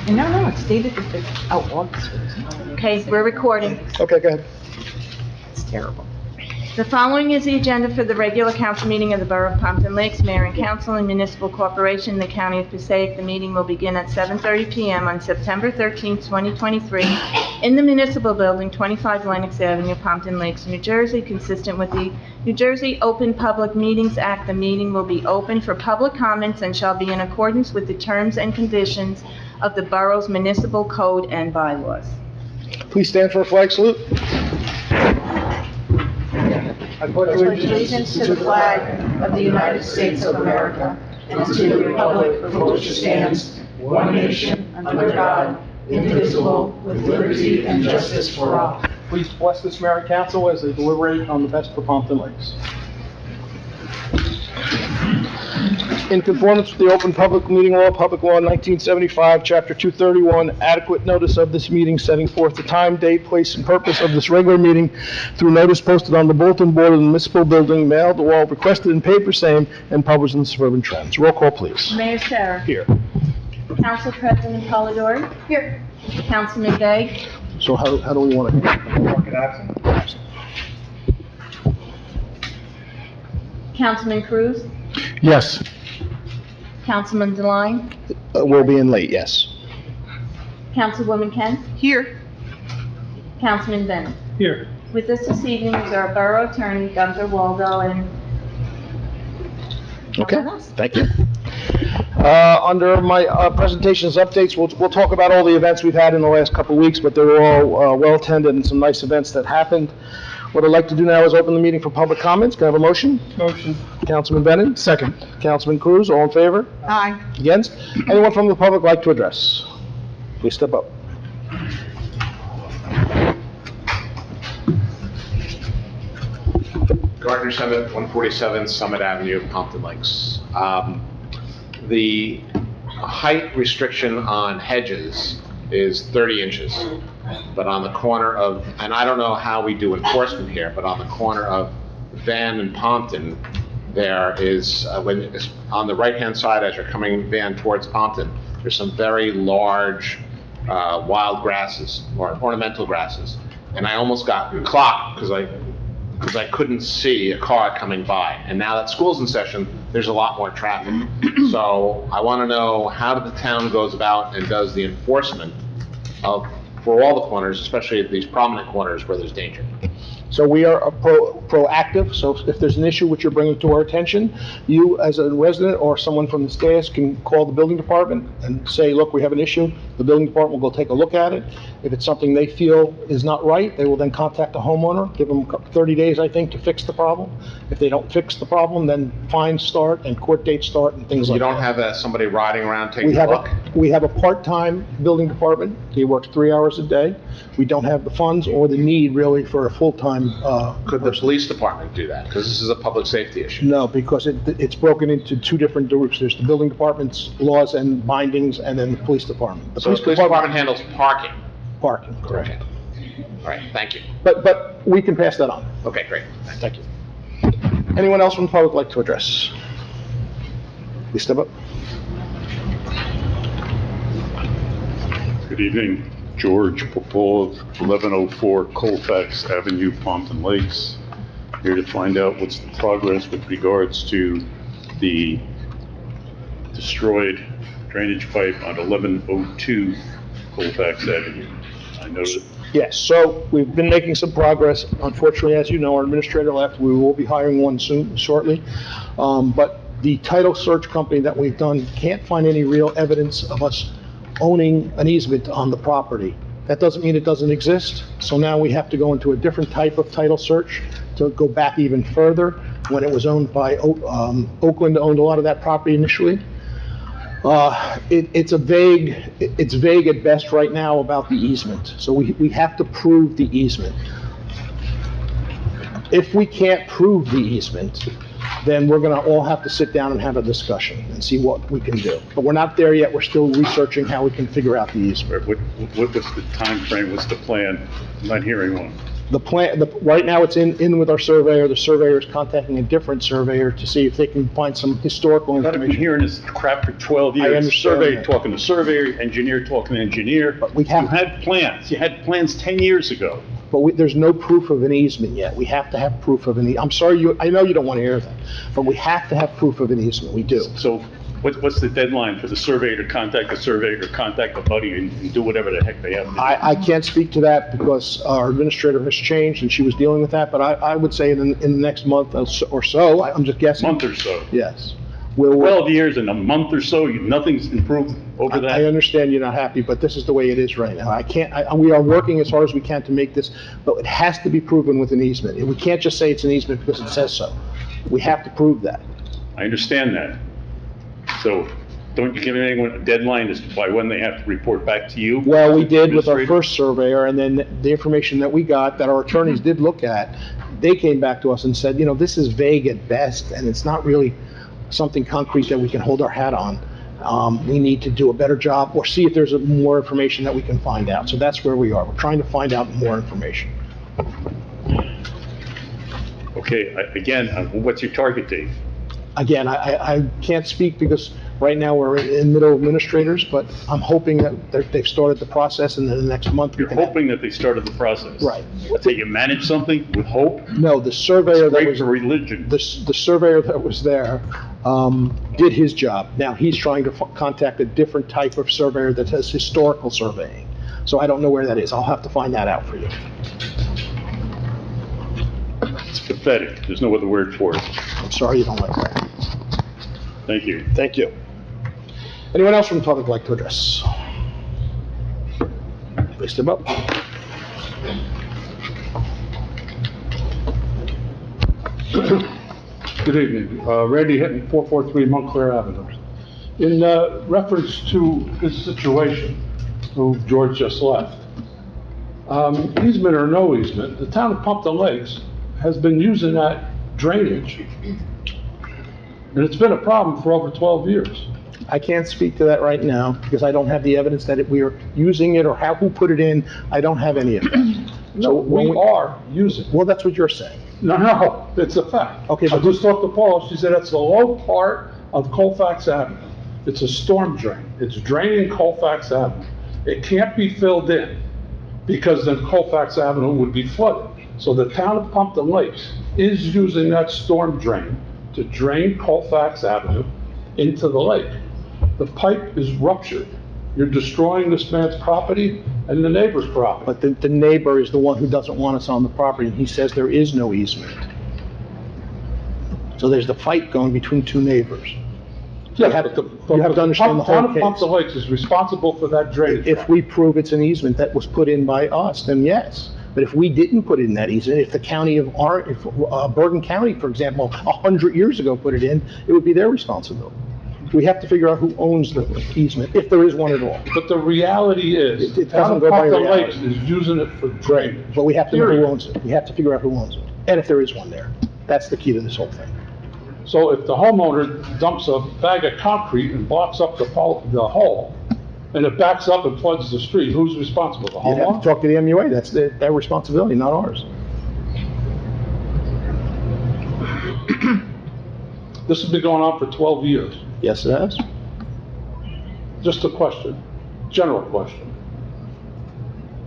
No, it's dated the 5th, August. Okay, we're recording. Okay, go ahead. It's terrible. The following is the agenda for the regular council meeting of the Borough of Pompton Lakes, Mayor and Council and Municipal Corporation, the County of Passaic. The meeting will begin at 7:30 PM on September 13th, 2023, in the Municipal Building, 25 Lenox Avenue, Pompton Lakes, New Jersey, consistent with the New Jersey Open Public Meetings Act. The meeting will be open for public comments and shall be in accordance with the terms and conditions of the borough's municipal code and bylaws. Please stand for a flag salute. I pledge Allegiance to the flag of the United States of America and to the republic for which it stands, one nation, under God, indivisible, with liberty and justice for all. Please bless this mayor and council as they deliberate on the best for Pompton Lakes. In conformance with the Open Public Meeting Law, Public Law 1975, Chapter 231, adequate notice of this meeting setting forth the time, date, place, and purpose of this regular meeting through notice posted on the bulletin board of the municipal building, mailed to all requested in paper same, and published in the Suburban Trends. Roll call, please. Mayor Sarah. Here. Council President Polidori. Here. Councilman Day. So how do we want to? Councilman Cruz. Yes. Councilman Deline. We'll be in late, yes. Councilwoman Kent. Here. Councilman Bennett. Here. With us this evening is our Borough Attorney, Gunther Waldo, and Okay, thank you. Under my presentations updates, we'll talk about all the events we've had in the last couple of weeks, but they were all well-attended and some nice events that happened. What I'd like to do now is open the meeting for public comments. Can I have a motion? Motion. Councilman Bennett? Second. Councilman Cruz, all in favor? Aye. Against? Anyone from the public like to address? Please step up. Gardner Summit, 147 Summit Avenue, Pompton Lakes. The height restriction on hedges is 30 inches, but on the corner of, and I don't know how we do enforcement here, but on the corner of Van and Pompton, there is, on the right-hand side as you're coming Van towards Pompton, there's some very large wild grasses, or ornamental grasses, and I almost got clocked because I couldn't see a car coming by. And now that school's in session, there's a lot more traffic. So I want to know how the town goes about and does the enforcement for all the corners, especially at these prominent corners where there's danger. So we are proactive, so if there's an issue which you're bringing to our attention, you as a resident or someone from the staff can call the building department and say, look, we have an issue. The building department will go take a look at it. If it's something they feel is not right, they will then contact the homeowner, give them 30 days, I think, to fix the problem. If they don't fix the problem, then fines start and court dates start and things like that. You don't have somebody riding around taking a look? We have a part-time building department. He works 3 hours a day. We don't have the funds or the need really for a full-time Could the police department do that? Because this is a public safety issue. No, because it's broken into two different groups. There's the building department's laws and bindings, and then the police department. So the police department handles parking? Parking, correct. Okay. All right, thank you. But we can pass that on. Okay, great. Thank you. Anyone else from the public like to address? Please step up. Good evening. George Popov, 1104 Colfax Avenue, Pompton Lakes. Here to find out what's the progress with regards to the destroyed drainage pipe on 1102 Colfax Avenue. I noticed. Yes, so we've been making some progress. Unfortunately, as you know, our administrator left. We will be hiring one shortly. But the title search company that we've done can't find any real evidence of us owning an easement on the property. That doesn't mean it doesn't exist. So now we have to go into a different type of title search to go back even further when it was owned by Oakland owned a lot of that property initially. It's vague at best right now about the easement. So we have to prove the easement. If we can't prove the easement, then we're gonna all have to sit down and have a discussion and see what we can do. But we're not there yet. We're still researching how we can figure out the easement. What was the time frame? What's the plan? I'm not hearing one. The plan, right now it's in with our surveyor. The surveyor is contacting a different surveyor to see if they can find some historical I've been information. hearing this crap for 12 years. I understand Surveyor that. talking to surveyor, engineer talking to engineer. But we have- You had plans. You had plans 10 years ago. But there's no proof of an easement yet. We have to have proof of an I'm sorry, I know you don't want to hear that, but we have to have proof of an easement. We do. So what's the deadline for the surveyor to contact the surveyor, to contact the buddy and do whatever the heck they have to do? I can't speak to that because our administrator has changed and she was dealing with that, but I would say in the next month or so, I'm just guessing. Month or so. Yes. We'll, 12 years in a month or so, nothing's improved over I that? understand you're not happy, but this is the way it is right now. We are working as hard as we can to make this, but it has to be proven with an easement. We can't just say it's an easement because it says so. We have to prove that. I understand that. So don't you give anyone a deadline as to by when they have to report back to you? Well, we did with our Administrator? first surveyor, and then the information that we got, that our attorneys did look at, they came back to us and said, this is vague at best, and it's not really something concrete that we can hold our hat on. We need to do a better job, or see if there's more information that we can find out. So that's where we are. We're trying to find out more information. Okay, again, what's your target date? Again, I can't speak because right now we're in middle administrators, but I'm hoping that they've started the process and in the next month we You're can... hoping that they started the process? Right. That you manage something with hope? No, the surveyor It's that great was... for religion. The surveyor that was there did his job. Now, he's trying to contact a different type of surveyor that does historical surveying. So I don't know where that is. I'll have to find that out for you. It's pathetic. There's no other word for it. I'm sorry you don't like that. Thank you. Thank you. Anyone else from the public like to address? Please step up. Good evening. Randy Hinton, 443 Montclair Avenue. In reference to his situation, who George just left, easement or no easement, the town of Pumpton Lakes has been using that drainage, and it's been a problem for over 12 years. I can't speak to that right now because I don't have the evidence that we are using it or who put it in. I don't have any of that. No, we are using it. Well, that's what you're saying. No, it's a fact. Okay, I but- just talked to Paul, she said that's the low part of Colfax Avenue. It's a storm drain. It's draining Colfax Avenue. It can't be filled in because then Colfax Avenue would be flooded. So the town of Pumpton Lakes is using that storm drain to drain Colfax Avenue into the lake. The pipe is ruptured. You're destroying this man's property and the neighbor's property. But the neighbor is the one who doesn't want us on the property, and he says there is no easement. So there's the fight going between two neighbors. Yeah, have- but the you have to understand the whole town of case. Pumpton Lakes is responsible for that drainage. If we prove it's an easement that was put in by us, then yes. But if we didn't put in that easement, if the county of Bergen County, for example, 100 years ago put it in, it would be their responsibility. We have to figure out who owns the easement, if there is one at all. But the reality is, It town doesn't of go by Pumpton reality. Lakes is using it for drainage. But we have to know who Period. owns it. We have to figure out who owns it, and if there is one there. That's the key to this whole thing. So if the homeowner dumps a bag of concrete and blocks up the hole, and it backs up and floods the street, who's responsible? The You'd have to homeowner? talk to the MUA. That's their responsibility, not ours. This has been going on for 12 years. Yes, it has. Just a question, general question.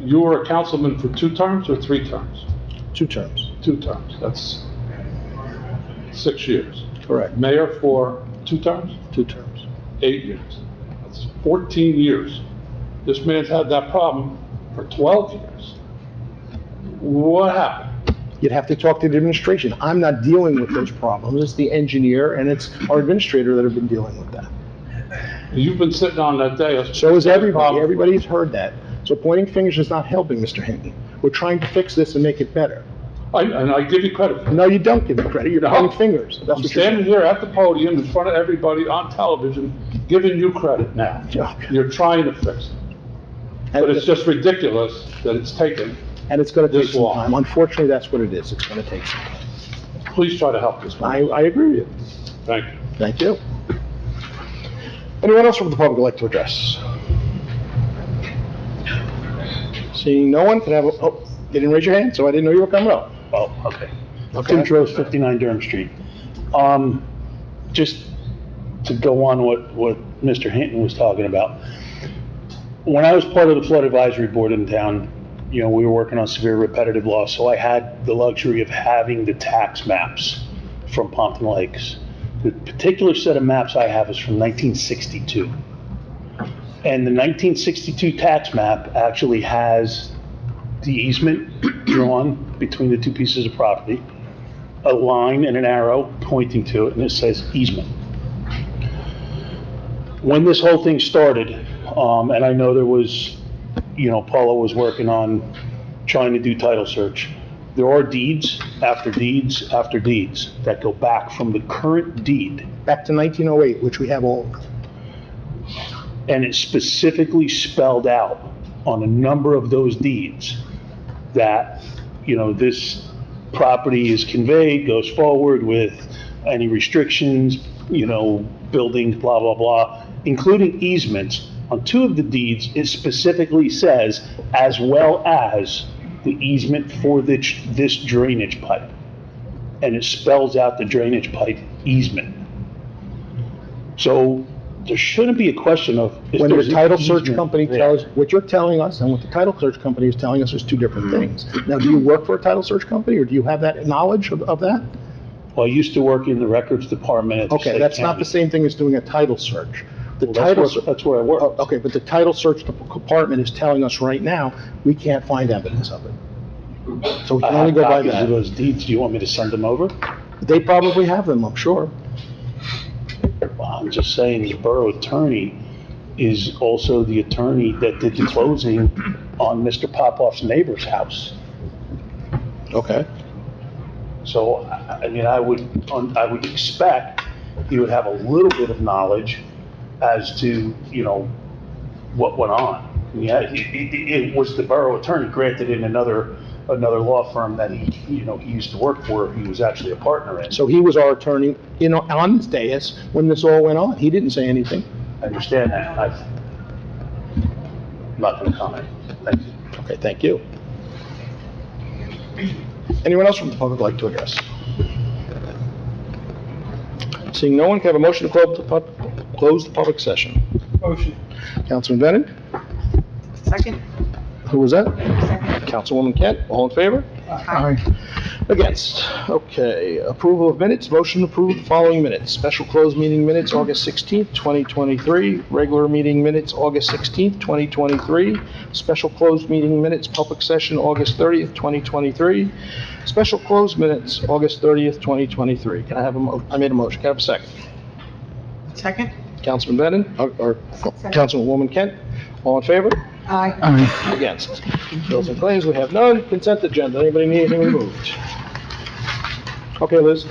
You were a councilman for 2 terms or 3 terms? 2 terms. 2 terms, that's 6 years. Correct. Mayor for 2 terms? 2 terms. 8 years. That's 14 years. This man's had that problem for 12 years. What happened? You'd have to talk to the administration. I'm not dealing with those problems. It's the engineer and it's our administrator that have been dealing with that. You've been sitting on that dais. So is everybody. Everybody's heard that. So pointing fingers is not helping, Mr. Hinton. We're trying to fix this and make it better. And I give you credit for that. No, you don't give me credit. You're No. pointing fingers. That's I'm what you're standing saying. here at the podium in front of everybody on television, giving you credit now. Okay. You're trying to fix it. But it's just ridiculous that it's taken. And it's gonna take this some long. time. Unfortunately, that's what it is. It's gonna take some time. Please try to help this man. I agree with you. Thank you. Thank you. Anyone else from the public would like to address? Seeing no one, can I have You didn't raise your hand, so I didn't know you were coming up. Oh, okay. Okay. Tim Trost, 59 Durham Street. Just to go on what Mr. Hinton was talking about. When I was part of the flood advisory board in town, we were working on severe repetitive loss, so I had the luxury of having the tax maps from Pompton Lakes. The particular set of maps I have is from 1962. And the 1962 tax map actually has the easement drawn between the two pieces of property, a line and an arrow pointing to it, and it says easement. When this whole thing started, and I know there was, Paula was working on trying to do title search, there are deeds after deeds after deeds that go back from the current deed. Back to 1908, which we have all. And it specifically spelled out on a number of those deeds that, this property is conveyed, goes forward with any restrictions, buildings, blah, blah, blah, including easements. On two of the deeds, it specifically says, as well as the easement for this drainage pipe. And it spells out the drainage pipe easement. So there shouldn't be a question of if When the there's an title search easement company there. tells, what you're telling us and what the title search company is telling us is two different things. Now, do you work for a title search company, or do you have that knowledge of that? Well, I used to work in the records department at the Okay, state that's not county. the same thing as doing a title search. The Well, title, that's where I work. okay, but the title search department is telling us right now, we can't find evidence of it. So we I can only have go by copies of that. those deeds. Do you want me to send them over? They probably have them, I'm sure. Well, I'm just saying the borough attorney is also the attorney that did the closing on Mr. Popoff's neighbor's house. Okay. So, I would expect he would have a little bit of knowledge as to, what went on. Yeah, it was the borough attorney, granted in another law firm that he used to work for, he was actually a partner in. So he was our attorney, on this dais when this all went on. He didn't say anything. I understand that. I'm not going to comment. Thank you. Okay, thank you. Anyone else from the public like to address? Seeing no one, can I have a motion to close the public session? Motion. Councilman Bennett? Second? Who was that? Councilwoman Kent, all in favor? Aye. Against? Okay, approval of minutes, motion to approve the following minutes. Special closed meeting minutes, August 16th, 2023. Regular meeting minutes, August 16th, 2023. Special closed meeting minutes, public session, August 30th, 2023. Special closed minutes, August 30th, 2023. Can I have I made a motion, can I have a second? Second? Councilman Bennett, or Councilwoman Kent, all in favor? Aye. Against? Bills and claims, we have none. Consent agenda, anybody need anything removed? Okay, Liz?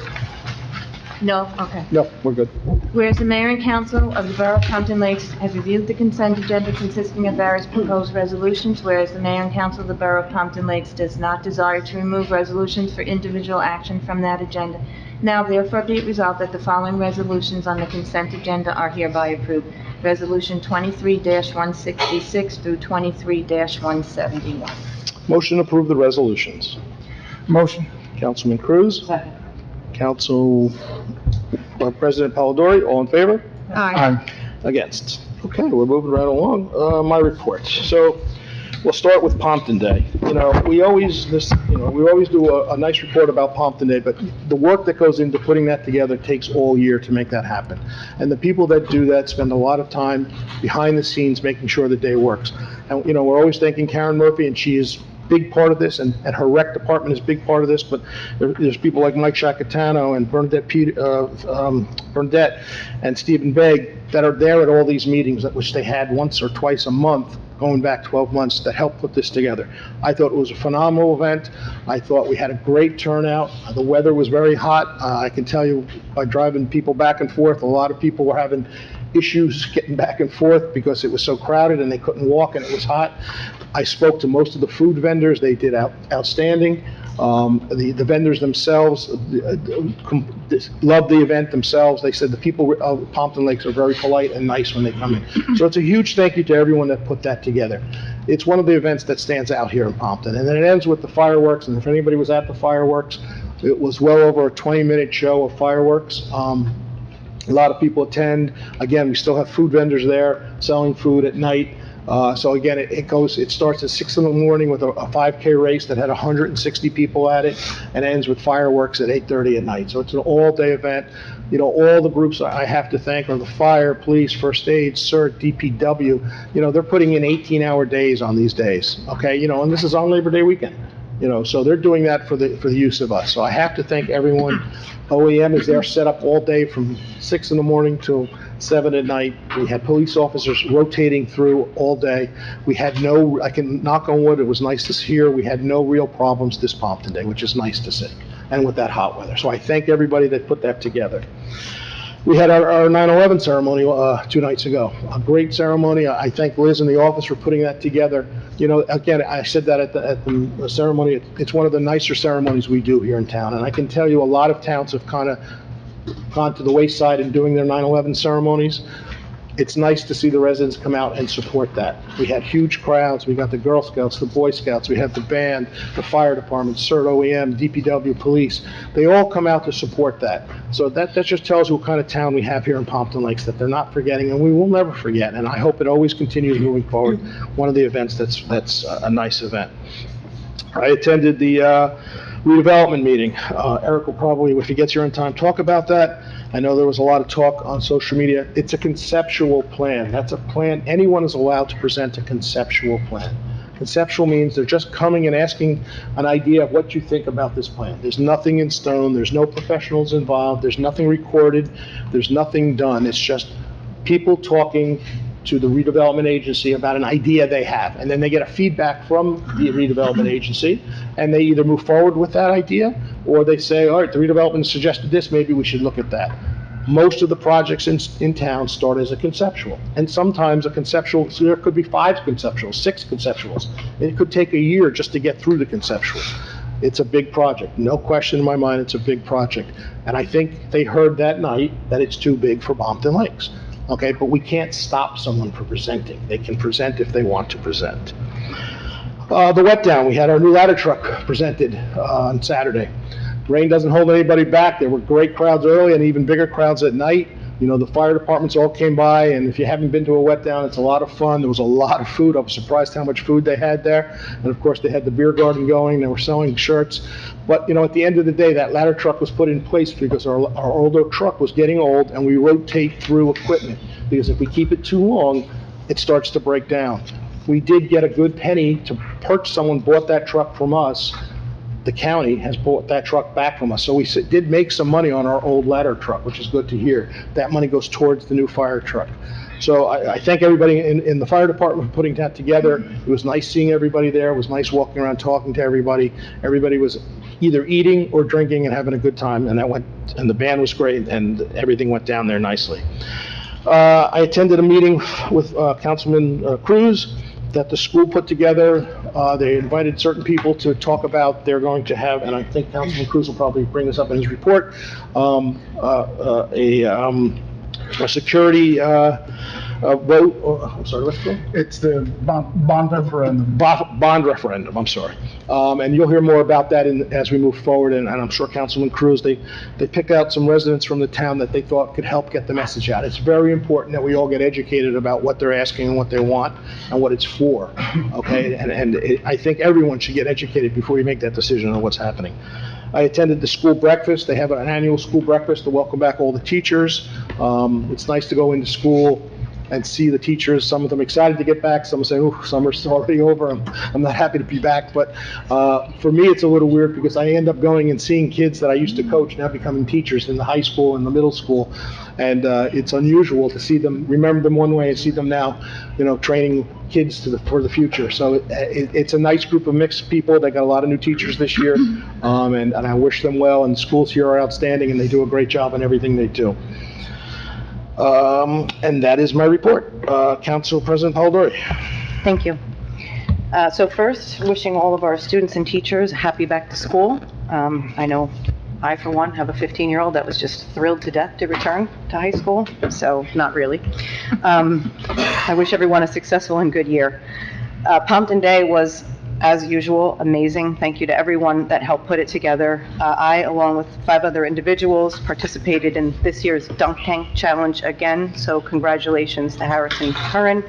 No? Okay. No, we're good. Whereas the mayor and council of the Borough of Pompton Lakes have reviewed the consent agenda consisting of various proposed resolutions, whereas the mayor and council of the Borough of Pompton Lakes does not desire to remove resolutions for individual action from that agenda. Now therefore be it resolved that the following resolutions on the consent agenda are hereby approved. Resolution 23-166 through 23-171. Motion to approve the resolutions. Motion. Councilman Cruz? Second. Council President Polidori, all in favor? Aye. Against? Okay, we're moving right along. My report. So, we'll start with Pompton Day. We always do a nice report about Pompton Day, but the work that goes into putting that together takes all year to make that happen. And the people that do that spend a lot of time behind the scenes making sure the day works. And, we're always thanking Karen Murphy, and she is a big part of this, and her rec department is a big part of this, but there's people like Mike Shacatano and Bernadette and Stephen Begg that are there at all these meetings, which they had once or twice a month, going back 12 months, to help put this together. I thought it was a phenomenal event. I thought we had a great turnout. The weather was very hot. I can tell you, by driving people back and forth, a lot of people were having issues getting back and forth because it was so crowded and they couldn't walk and it was hot. I spoke to most of the food vendors. They did outstanding. The vendors themselves love the event themselves. They said the people of Pompton Lakes are very polite and nice when they come in. So it's a huge thank you to everyone that put that together. It's one of the events that stands out here in Pompton. And then it ends with the fireworks, and if anybody was at the fireworks, it was well over a 20-minute show of fireworks. A lot of people attend. Again, we still have food vendors there selling food at night. So again, it starts at 6 in the morning with a 5K race that had 160 people at it, and ends with fireworks at 8:30 at night. So it's an all-day event. You know, all the groups I have to thank are the fire, police, first aid, CERT, DPW. You know, they're putting in 18-hour days on these days, okay? You know, and this is on Labor Day weekend. You know, so they're doing that for the use of us. So I have to thank everyone. OEM is there set up all day from 6 in the morning till 7 at night. We had police officers rotating through all day. We had I can knock on wood, it was nice to hear, we had no real problems this Pompton Day, which is nice to see, and with that hot weather. So I thank everybody that put that together. We had our 9/11 ceremony 2 nights ago. A great ceremony. I thank Liz and the office for putting that together. You know, again, I said that at the ceremony. It's one of the nicer ceremonies we do here in town. And I can tell you a lot of towns have kind of gone to the wayside in doing their 9/11 ceremonies. It's nice to see the residents come out and support that. We had huge crowds. We got the Girl Scouts, the Boy Scouts, we have the band, the fire department, CERT, OEM, DPW, police. They all come out to support that. So that just tells you what kind of town we have here in Pompton Lakes, that they're not forgetting, and we will never forget. And I hope it always continues moving forward. One of the events that's a nice event. I attended the redevelopment meeting. Eric will probably, if he gets here in time, talk about that. I know there was a lot of talk on social media. It's a conceptual plan. That's a plan. Anyone is allowed to present a conceptual plan. Conceptual means they're just coming and asking an idea of what you think about this plan. There's nothing in stone. There's no professionals involved. There's nothing recorded. There's nothing done. It's just people talking to the redevelopment agency about an idea they have. And then they get a feedback from the redevelopment agency, and they either move forward with that idea, or they say, all right, the redevelopment suggested this, maybe we should look at that. Most of the projects in town start as a conceptual. And sometimes a conceptual, so there could be 5 conceptuals, 6 conceptuals. It could take a year just to get through the conceptual. It's a big project. No question in my mind, it's a big project. And I think they heard that night that it's too big for Pompton Lakes. Okay, but we can't stop someone from presenting. They can present if they want to present. The wet down, we had our new ladder truck presented on Saturday. Rain doesn't hold anybody back. There were great crowds early and even bigger crowds at night. You know, the fire departments all came by, and if you haven't been to a wet down, it's a lot of fun. There was a lot of food. I was surprised how much food they had there. And of course, they had the beer garden going. They were selling shirts. But, you know, at the end of the day, that ladder truck was put in place because our older truck was getting old, and we rotate through equipment. Because if we keep it too long, it starts to break down. We did get a good penny to purchase. Someone bought that truck from us. The county has bought that truck back from us. So we did make some money on our old ladder truck, which is good to hear. That money goes towards the new fire truck. So I thank everybody in the fire department for putting that together. It was nice seeing everybody there. It was nice walking around talking to everybody. Everybody was either eating or drinking and having a good time, and the band was great, and everything went down there nicely. I attended a meeting with Councilman Cruz that the school put together. They invited certain people to talk about, they're going to have, and I think Councilman Cruz will probably bring this up in his report, a security vote, I'm sorry, what's it called? It's the bond referendum. Bond referendum, I'm sorry. And you'll hear more about that as we move forward, and I'm sure Councilman Cruz, they picked out some residents from the town that they thought could help get the message out. It's very important that we all get educated about what they're asking and what they want and what it's for, okay? And I think everyone should get educated before you make that decision on what's happening. I attended the school breakfast. They have an annual school breakfast to welcome back all the teachers. It's nice to go into school and see the teachers, some of them excited to get back, some say, oh, summer's already over, I'm not happy to be back. But for me, it's a little weird because I end up going and seeing kids that I used to coach now becoming teachers in the high school and the middle school. And it's unusual to see them, remember them one way and see them now, you know, training kids for the future. So it's a nice group of mixed people. They got a lot of new teachers this year, and I wish them well. And schools here are outstanding, and they do a great job in everything they do. And that is my report. Council President Polidori. Thank you. So first, wishing all of our students and teachers a happy back to school. I know I, for one, have a 15-year-old that was just thrilled to death to return to high school, so not really. I wish everyone a successful and good year. Pompton Day was, as usual, amazing. Thank you to everyone that helped put it together. I, along with 5 other individuals, participated in this year's Dunk Tank Challenge again, so congratulations to Harrison Curran.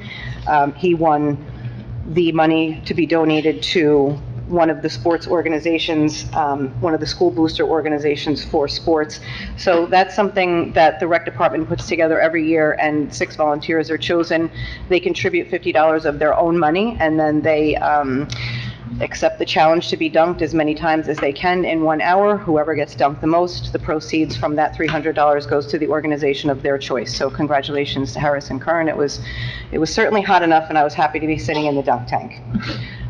He won the money to be donated to one of the sports organizations, one of the school booster organizations for sports. So that's something that the rec department puts together every year, and 6 volunteers are chosen. They contribute $50 of their own money, and then they accept the challenge to be dunked as many times as they can in 1 hour. Whoever gets dunked the most, the proceeds from that $300 goes to the organization of their choice. So congratulations to Harrison Curran. It was certainly hot enough, and I was happy to be sitting in the dunk tank.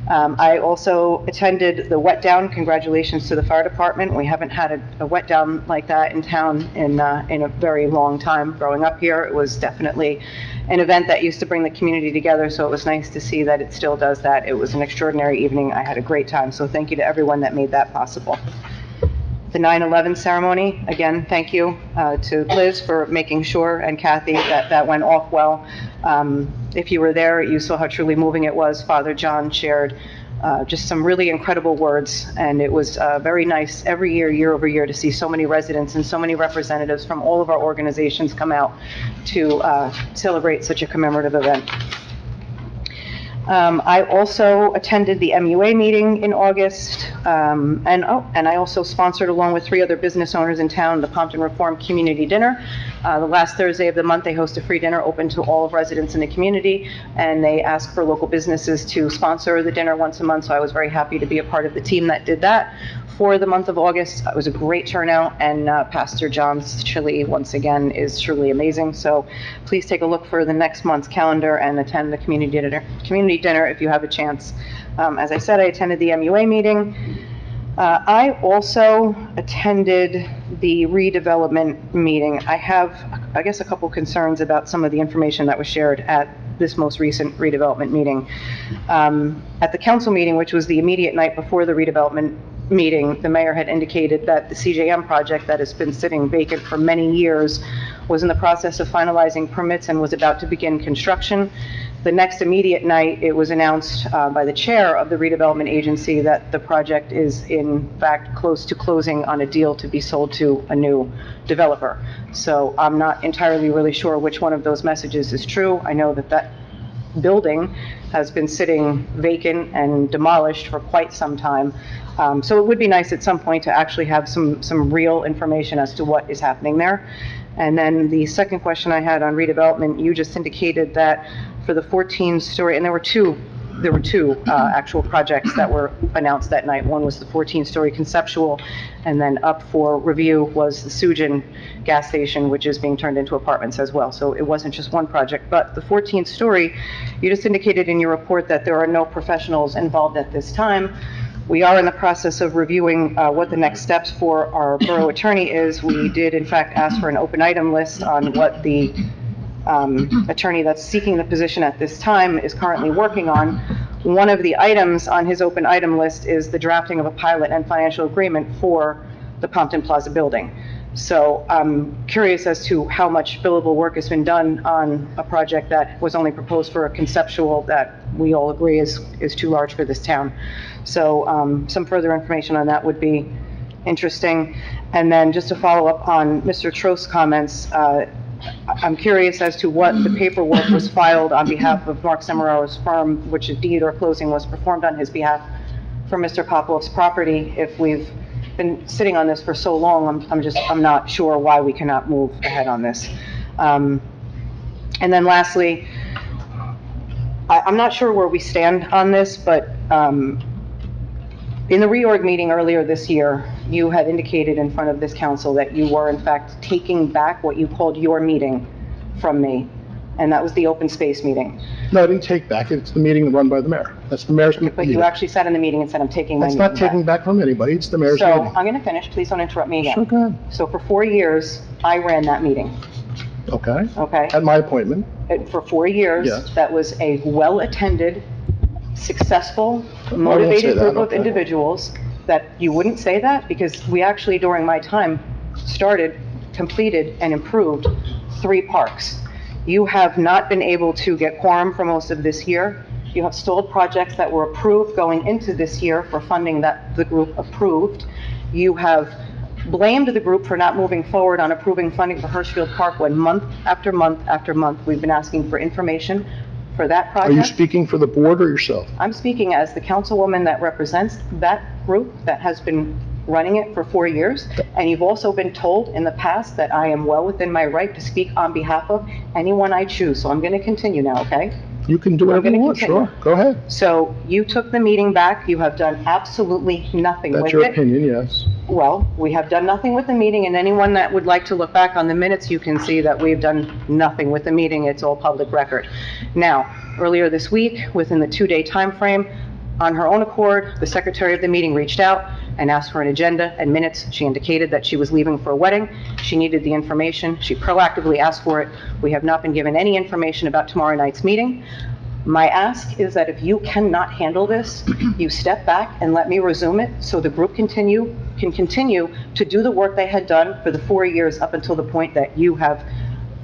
I also attended the wet down. Congratulations to the fire department. We haven't had a wet down like that in town in a very long time. Growing up here, it was definitely an event that used to bring the community together, so it was nice to see that it still does that. It was an extraordinary evening. I had a great time, so thank you to everyone that made that possible. The 9/11 ceremony, again, thank you to Liz for making sure, and Kathy, that went off well. If you were there, you saw how truly moving it was. Father John shared just some really incredible words, and it was very nice every year, year over year, to see so many residents and so many representatives from all of our organizations come out to celebrate such a commemorative event. I also attended the MUA meeting in August, and I also sponsored, along with 3 other business owners in town, the Pompton Reform Community Dinner. The last Thursday of the month, they host a free dinner open to all of residents in the community, and they ask for local businesses to sponsor the dinner once a month, so I was very happy to be a part of the team that did that for the month of August. It was a great turnout, and Pastor John's chili, once again, is truly amazing. So please take a look for the next month's calendar and attend the community dinner if you have a chance. As I said, I attended the MUA meeting. I also attended the redevelopment meeting. I have, I guess, a couple concerns about some of the information that was shared at this most recent redevelopment meeting. At the council meeting, which was the immediate night before the redevelopment meeting, the mayor had indicated that the CJM project that has been sitting vacant for many years was in the process of finalizing permits and was about to begin construction. The next immediate night, it was announced by the chair of the redevelopment agency that the project is in fact close to closing on a deal to be sold to a new developer. So I'm not entirely really sure which one of those messages is true. I know that that building has been sitting vacant and demolished for quite some time. So it would be nice at some point to actually have some real information as to what is happening there. And then the second question I had on redevelopment, you just indicated that for the 14-story, and there were two actual projects that were announced that night. One was the 14-story conceptual, and then up for review was the Sujin gas station, which is being turned into apartments as well. So it wasn't just one project, but the 14-story, you just indicated in your report that there are no professionals involved at this time. We are in the process of reviewing what the next steps for our borough attorney is. We did, in fact, ask for an open item list on what the attorney that's seeking the position at this time is currently working on. One of the items on his open item list is the drafting of a pilot and financial agreement for the Pompton Plaza building. So I'm curious as to how much billable work has been done on a project that was only proposed for a conceptual that we all agree is too large for this town. So some further information on that would be interesting. And then just to follow up on Mr. Trost's comments, I'm curious as to what the paperwork was filed on behalf of Mark Semaro's firm, which a deed or closing was performed on his behalf for Mr. Popoff's property. If we've been sitting on this for so long, I'm not sure why we cannot move ahead on this. And then lastly, I'm not sure where we stand on this, but in the reorg meeting earlier this year, you had indicated in front of this council that you were in fact taking back what you called your meeting from me, and that was the open space meeting. No, I didn't take back. It's the meeting run by the mayor. That's the mayor's meeting. But you actually sat in the meeting and said, I'm taking my meeting back. That's not taking back from anybody. It's the mayor's So meeting. I'm going to finish. Please don't interrupt me again. Sure, go ahead. So for 4 years, I ran that meeting. Okay. Okay. At my appointment. For 4 years, Yes. that was a well-attended, successful, I won't say motivated that, group of okay. individuals, that you wouldn't say that, because we actually, during my time, started, completed, and improved 3 parks. You have not been able to get quorum for most of this year. You have stalled projects that were approved going into this year for funding that the group approved. You have blamed the group for not moving forward on approving funding for Hirschfield Park when month after month after month, we've been asking for information for that Are project. you speaking for the board or yourself? I'm speaking as the councilwoman that represents that group that has been running it for 4 years, and you've also been told in the past that I am well within my right to speak on behalf of anyone I choose, so I'm going to continue now, okay? You can do whatever I'm you gonna want, continue. sure, go ahead. So you took the meeting back, you have done absolutely nothing with it. That's your opinion, yes. Well, we have done nothing with the meeting, and anyone that would like to look back on the minutes, you can see that we've done nothing with the meeting. It's all public record. Now, earlier this week, within the 2-day time frame, on her own accord, the secretary of the meeting reached out and asked for an agenda and minutes. She indicated that she was leaving for a wedding. She needed the information. She proactively asked for it. We have not been given any information about tomorrow night's meeting. My ask is that if you cannot handle this, you step back and let me resume it so the group can continue to do the work they had done for the 4 years up until the point that you have,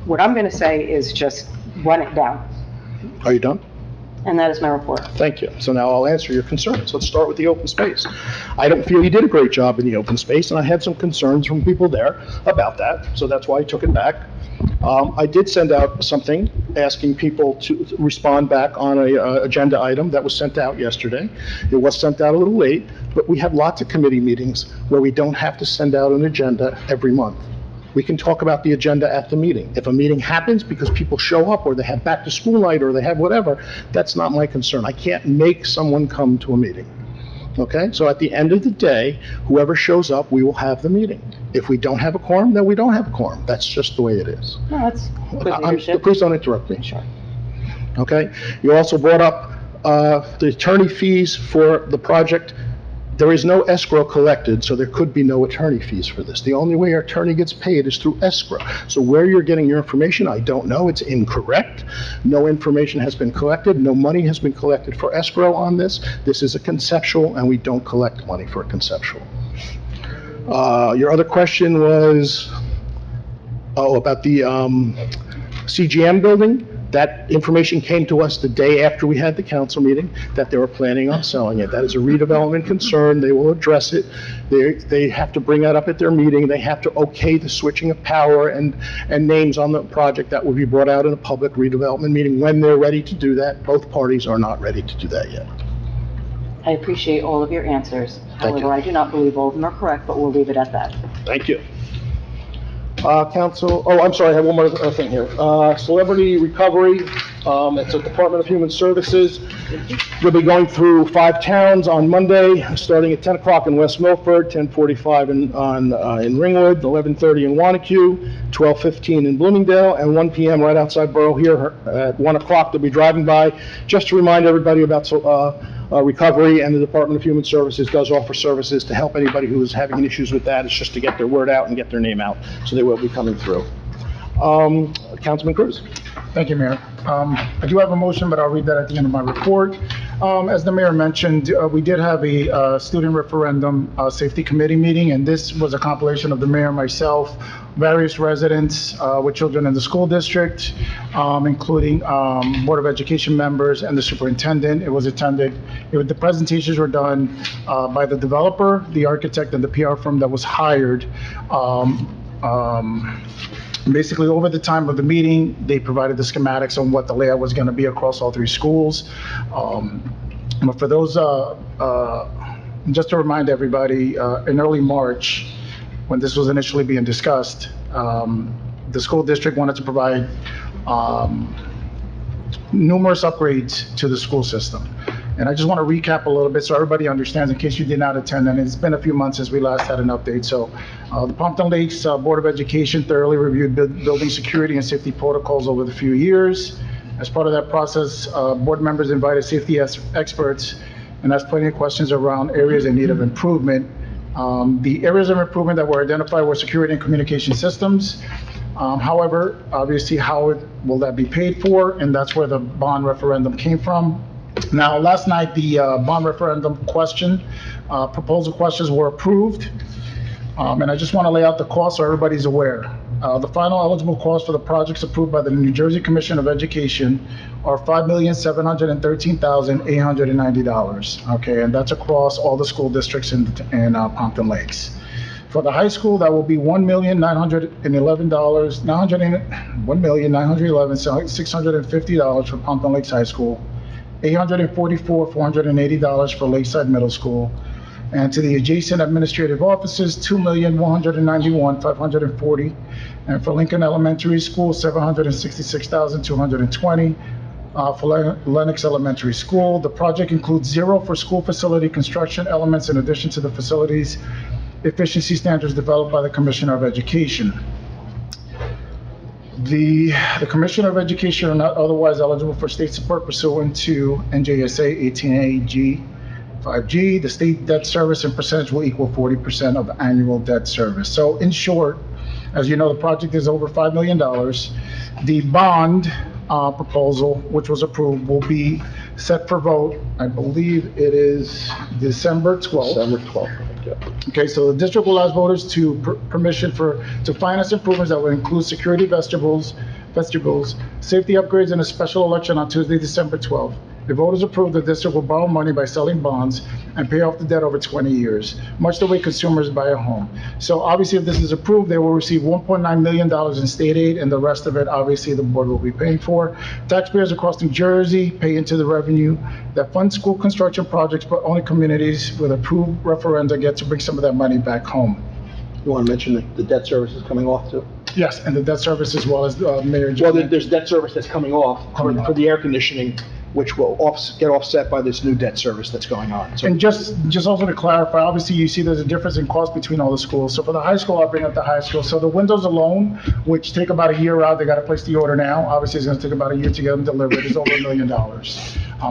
what I'm going to say is just run it down. Are you done? And that is my report. Thank you. So now I'll answer your concerns. Let's start with the open space. I don't feel you did a great job in the open space, and I had some concerns from people there about that, so that's why I took it back. I did send out something asking people to respond back on a agenda item that was sent out yesterday. It was sent out a little late, but we have lots of committee meetings where we don't have to send out an agenda every month. We can talk about the agenda at the meeting. If a meeting happens because people show up, or they have back-to-school night, or they have whatever, that's not my concern. I can't make someone come to a meeting. Okay? So at the end of the day, whoever shows up, we will have the meeting. If we don't have a quorum, then we don't have a quorum. That's just the way it is. No, that's good leadership. Please don't interrupt me. Sure. Okay? You also brought up the attorney fees for the project. There is no escrow collected, so there could be no attorney fees for this. The only way our attorney gets paid is through escrow. So where you're getting your information, I don't know. It's incorrect. No information has been collected. No money has been collected for escrow on this. This is a conceptual, and we don't collect money for a conceptual. Your other question was, about the CGM building. That information came to us the day after we had the council meeting, that they were planning on selling it. That is a redevelopment concern. They will address it. They have to bring that up at their meeting. They have to okay the switching of power and names on the project. That will be brought out in a public redevelopment meeting when they're ready to do that. Both parties are not ready to do that yet. I appreciate all of your answers. Thank you. However, I do not believe all of them are correct, but we'll leave it at that. Thank you. Council, I'm sorry, I have one more thing here. Celebrity recovery, it's a Department of Human Services. We'll be going through 5 towns on Monday, starting at 10 o'clock in West Milford, 10:45 in Ringwood, 11:30 in Wanacue, 12:15 in Bloomingdale, and 1 PM right outside Borough here at 1 o'clock. They'll be driving by, just to remind everybody about recovery, and the Department of Human Services does offer services to help anybody who is having issues with that. It's just to get their word out and get their name out, so they will be coming through. Councilman Cruz. Thank you, Mayor. I do have a motion, but I'll read that at the end of my report. As the mayor mentioned, we did have a student referendum safety committee meeting, and this was a compilation of the mayor, myself, various residents with children in the school district, including Board of Education members and the superintendent. The presentations were done by the developer, the architect, and the PR firm that was hired. Basically, over the time of the meeting, they provided the schematics on what the layout was going to be across all 3 schools. But for those, just to remind everybody, in early March, when this was initially being discussed, the school district wanted to provide numerous upgrades to the school system. And I just want to recap a little bit so everybody understands, in case you did not attend, and it's been a few months since we last had an update. So the Pompton Lakes Board of Education thoroughly reviewed building security and safety protocols over the few years. As part of that process, board members invited safety experts and asked plenty of questions around areas in need of improvement. The areas of improvement that were identified were security and communication systems. However, obviously, how will that be paid for? And that's where the bond referendum came from. Now, last night, the bond referendum proposal questions were approved. And I just want to lay out the costs so everybody's aware. The final eligible costs for the projects approved by the New Jersey Commission of Education are $5,713,890. Okay, and that's across all the school districts in Pompton Lakes. For the high school, that will be $1,911,650 for Pompton Lakes High School, $844,480 for Lakeside Middle School, and to the adjacent administrative offices, $2,191,540, and for Lincoln Elementary School, $766,220. For Lennox Elementary School, the project includes zero for school facility construction elements in addition to the facilities efficiency standards developed by the Commissioner of Education. The Commissioner of Education are not otherwise eligible for state support pursuant to NJSA 18A G5G. The state debt service in percentage will equal 40% of annual debt service. So in short, as you know, the project is over $5 million. The bond proposal, which was approved, will be set for vote. I believe it is December 12th. December 12th. Okay, so the district will ask voters to permission to finance improvements that will include security vestibules, safety upgrades, and a special election on Tuesday, December 12th. If voters approve, the district will borrow money by selling bonds and pay off the debt over 20 years, much the way consumers buy a home. So obviously, if this is approved, they will receive $1.9 million in state aid, and the rest of it, obviously, the board will be paying for. Taxpayers across New Jersey pay into the revenue that funds school construction projects, but only communities with approved referenda get to bring some of that money back home. You want to mention the debt service is coming off too? Yes, and the debt service as well as Mayor. Well, there's debt service that's coming off for the air conditioning, which will get offset by this new debt service that's going on. So, And just also to clarify, obviously you see there's a difference in cost between all the schools. So for the high school, I'll bring up the high school. So the windows alone, which take about a year out, they got to place the order now. Obviously it's going to take about a year to get them delivered. It's over $1 million.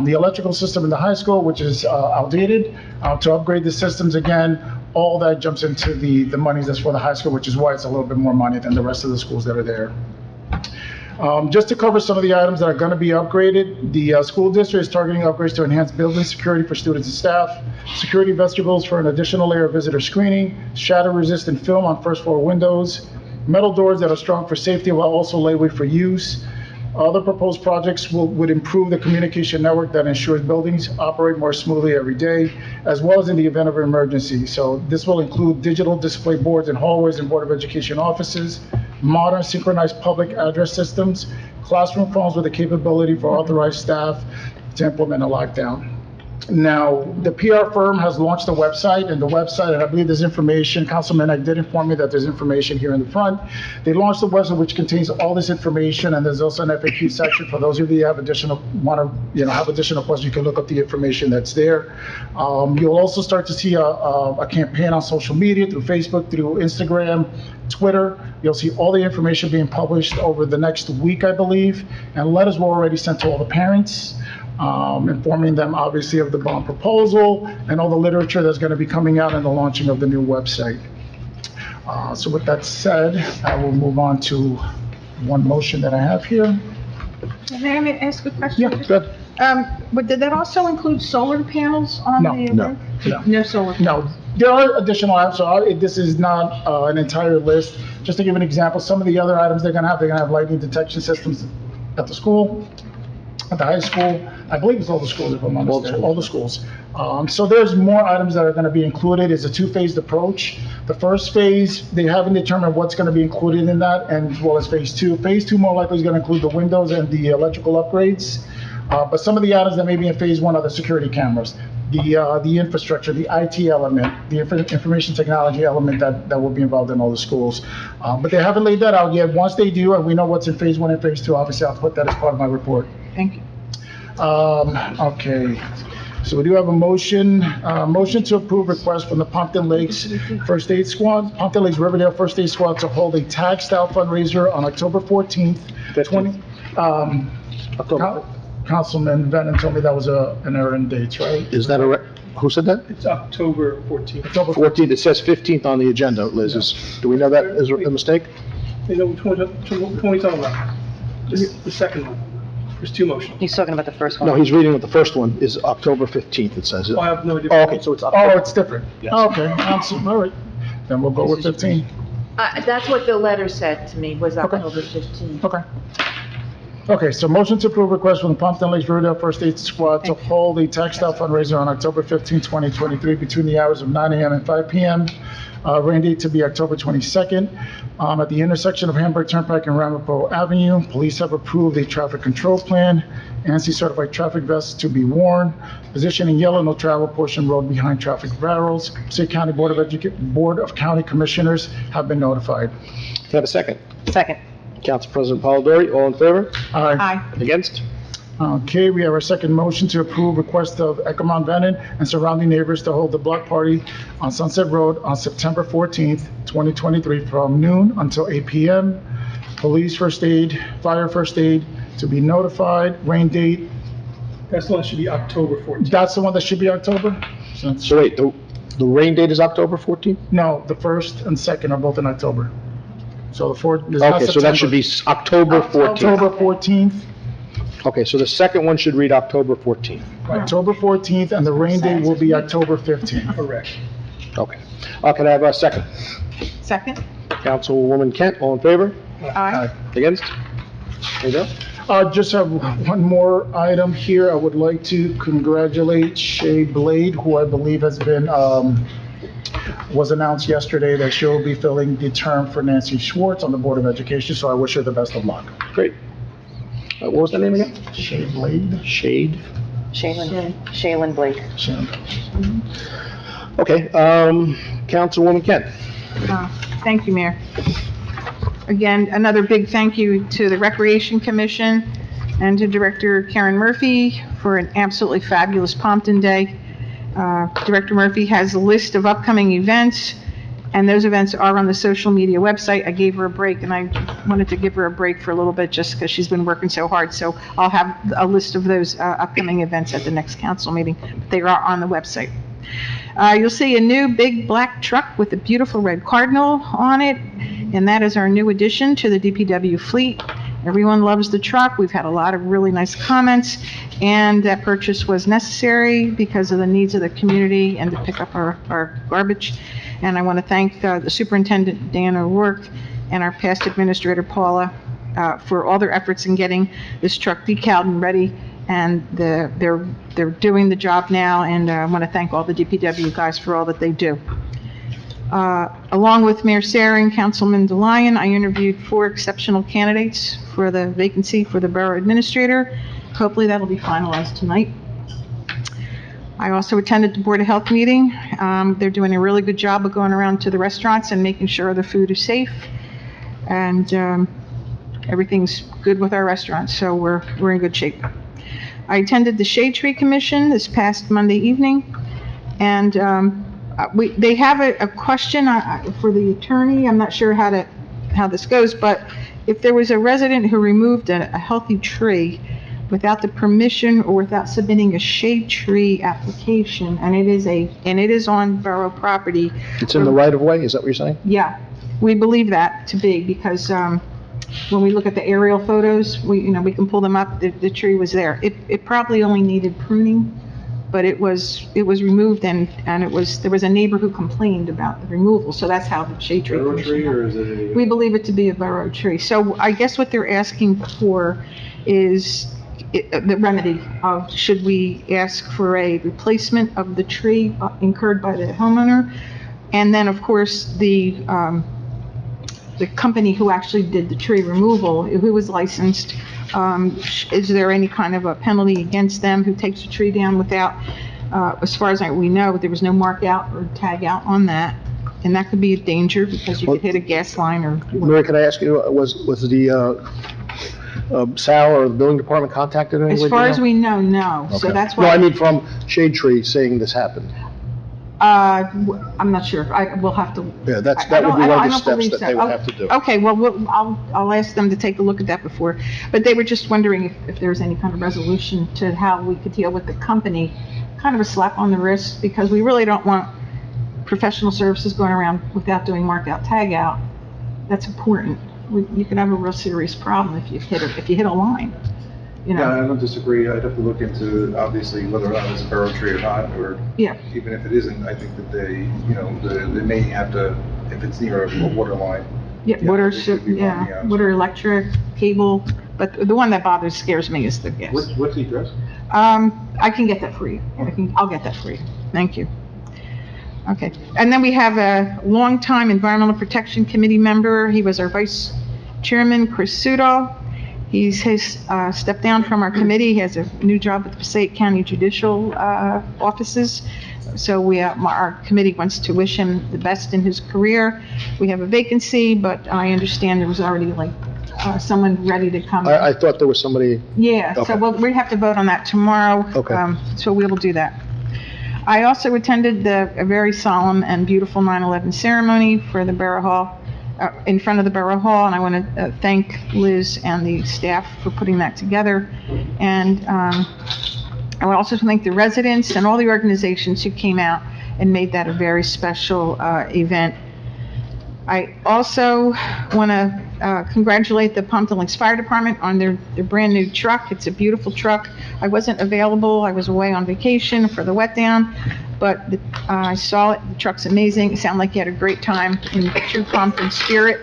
The electrical system in the high school, which is outdated, to upgrade the systems again, all that jumps into the monies that's for the high school, which is why it's a little bit more money than the rest of the schools that are there. Just to cover some of the items that are going to be upgraded, the school district is targeting upgrades to enhance building security for students and staff, security vestibules for an additional layer of visitor screening, shatter-resistant film on first-floor windows, metal doors that are strong for safety while also lightweight for use. Other proposed projects would improve the communication network that ensures buildings operate more smoothly every day, as well as in the event of an emergency. So this will include digital display boards in hallways and Board of Education offices, modern synchronized public address systems, classroom phones with the capability for authorized staff to implement a lockdown. Now, the PR firm has launched a website, and I believe there's information, Councilman Eck did inform me that there's information here in the front. They launched a website which contains all this information, and there's also an FAQ section for those of you that have additional questions. You can look up the information that's there. You'll also start to see a campaign on social media through Facebook, through Instagram, Twitter. You'll see all the information being published over the next week, I believe, and letters were already sent to all the parents, informing them obviously of the bond proposal and all the literature that's going to be coming out and the launching of the new website. So with that said, I will move on to one motion that I have here. May I ask a question? Yeah, good. But did that also include solar panels on No, the no, roof? no. No solar? No, there are additional items, so this is not an entire list. Just to give an example, some of the other items they're gonna have lightning detection systems at the school, at the high school. I believe it's all the schools, if I'm not mistaken, all the schools. So there's more items that are gonna be included. It's a two-phased approach. The first phase, they haven't determined what's gonna be included in that, and as well as phase two. Phase two more likely is gonna include the windows and the electrical upgrades. But some of the items that may be in phase one are the security cameras, the infrastructure, the IT element, the information technology element that will be involved in all the schools. But they haven't laid that out yet. Once they do, and we know what's in phase one and phase two, obviously I'll put that as part of my report. Thank you. Okay, so we do have a motion to approve request from the Pompton Lakes First Aid Squad, Pompton Lakes Riverdale First Aid Squad to hold a tag-style fundraiser on October 14th, 20. Councilman Venom told me that was an error in dates, right? is that who said that? It's October 14th. October 14th, it says 15th on the agenda, Liz. Do we know that is a mistake? You know, which one are we talking about? The second one. There's two motions. He's talking about the first one. No, he's reading what the first one is October 15th, it says. I have no idea. Oh, okay, so it's Oh, October. it's different? Yes. Okay, all right. Then we'll go with 15. That's what the letter said to me, was Okay. October 15th. Okay. Okay, so motion to approve request from the Pompton Lakes Riverdale First Aid Squad to hold a textile fundraiser on October 15, 2023, between the hours of 9 a.m. and 5 p.m. Rain date to be October 22nd. At the intersection of Hamburg Turnpike and Ramapo Avenue, police have approved a traffic control plan, ANSI certified traffic vests to be worn, position in yellow, no travel portion road behind traffic barrels. Passaic County Board of County Commissioners have been notified. Can I have a second? Second. Council President Polidori, all in favor? Aye. Against? Okay, we have our second motion to approve request of Eckermont Venon and surrounding neighbors to hold the block party on Sunset Road on September 14th, 2023, from noon until 8 p.m. Police first aid, fire first aid to be notified, rain date, That's the one that should be October 14th. that's the one that should be October? So wait, the rain date is October 14th? No, the first and second are both in October. So the fourth is not Okay, so that should be September. October 14th. October 14th, Okay, so the second one should read October 14th. October 14th, and the rain date will be October 15th. Correct. Okay. Can I have a second? Second? Councilwoman Kent, all in favor? Aye. Against? There you go. Just have one more item here. I would like to congratulate Shay Blade, who I believe has been, was announced yesterday that she'll be filling the term for Nancy Schwartz on the Board of Education, so I wish her the best of luck. Great. What was the name again? Shay Blade? Shade? Shaylin Blake. Shay. Okay, Councilwoman Kent. Thank you, Mayor. Again, another big thank you to the Recreation Commission and to Director Karen Murphy for an absolutely fabulous Pompton Day. Director Murphy has a list of upcoming events, and those events are on the social media website. I gave her a break, and I wanted to give her a break for a little bit just because she's been working so hard. So I'll have a list of those upcoming events at the next council meeting. They are on the website. You'll see a new big black truck with a beautiful red cardinal on it, and that is our new addition to the DPW fleet. Everyone loves the truck. We've had a lot of really nice comments, and that purchase was necessary because of the needs of the community and to pick up our garbage. And I want to thank the Superintendent Dan O'Rourke and our past administrator Paula for all their efforts in getting this truck decaled and ready. And they're doing the job now, and I want to thank all the DPW guys for all that they do. Along with Mayor Sarah and Councilman DeLion, I interviewed 4 exceptional candidates for the vacancy for the Borough Administrator. Hopefully that'll be finalized tonight. I also attended the Board of Health meeting. They're doing a really good job of going around to the restaurants and making sure the food is safe. And everything's good with our restaurants, so we're in good shape. I attended the Shade Tree Commission this past Monday evening, and they have a question for the attorney. I'm not sure how this goes, but if there was a resident who removed a healthy tree without the permission or without submitting a shade tree application, and it is on borough property. It's in the right of way, is that what you're saying? Yeah, we believe that to be, because when we look at the aerial photos, we can pull them up, the tree was there. It probably only needed pruning, but it was removed, and there was a neighbor who complained about the removal, so that's how the shade tree. Borough tree, or is it We believe it to be a borough tree. So I guess what they're asking for is the remedy of, should we ask for a replacement of the tree incurred by the homeowner? And then, of course, the company who actually did the tree removal, who was licensed, is there any kind of a penalty against them who takes the tree down without, as far as we know, there was no mark out or tag out on that, and that could be a danger because you could hit a gas line or... Maria, can I ask you, was the Sal or the building department contacted anybody? As far as we know, no. So Okay. that's No, why... I mean from Shade Tree saying this happened. I'm not sure. We'll have to... Yeah, that I would don't- be one I of the don't steps believe that so. they would have to do. Okay, well, I'll ask them to take a look at that before. But they were just wondering if there's any kind of resolution to how we could deal with the company, kind of a slap on the wrist, because we really don't want professional services going around without doing mark out, tag out. That's important. You can have a real serious problem if you hit a line. you Yeah, I know? don't disagree. I'd have to look into, obviously, whether or not it's a borough tree or not, or Yeah. even if it isn't, I think that they, you know, they may have to, if it's near a water line. Yeah, Yeah, water, it could be running yeah, out. water, electric, cable, but the one that scares me is the gas. What's the address? I can get that for you. I'll get that for you. Thank you. Okay, and then we have a longtime Environmental Protection Committee member. He was our vice chairman, Chris Sudol. He's stepped down from our committee. He has a new job with the Passaic County Judicial offices. So our committee wants to wish him the best in his career. We have a vacancy, but I understand there was already someone ready to come. I thought there was somebody, Yeah, Okay. so we have to vote on that tomorrow. Okay. So we will do that. I also attended a very solemn and beautiful 9/11 ceremony for the Borough Hall, in front of the Borough Hall, and I want to thank Liz and the staff for putting that together. And I would also thank the residents and all the organizations who came out and made that a very special event. I also want to congratulate the Pompton Lakes Fire Department on their brand-new truck. It's a beautiful truck. I wasn't available. I was away on vacation for the wet down, but I saw it. The truck's amazing. It sounded like you had a great time in true Pompton spirit.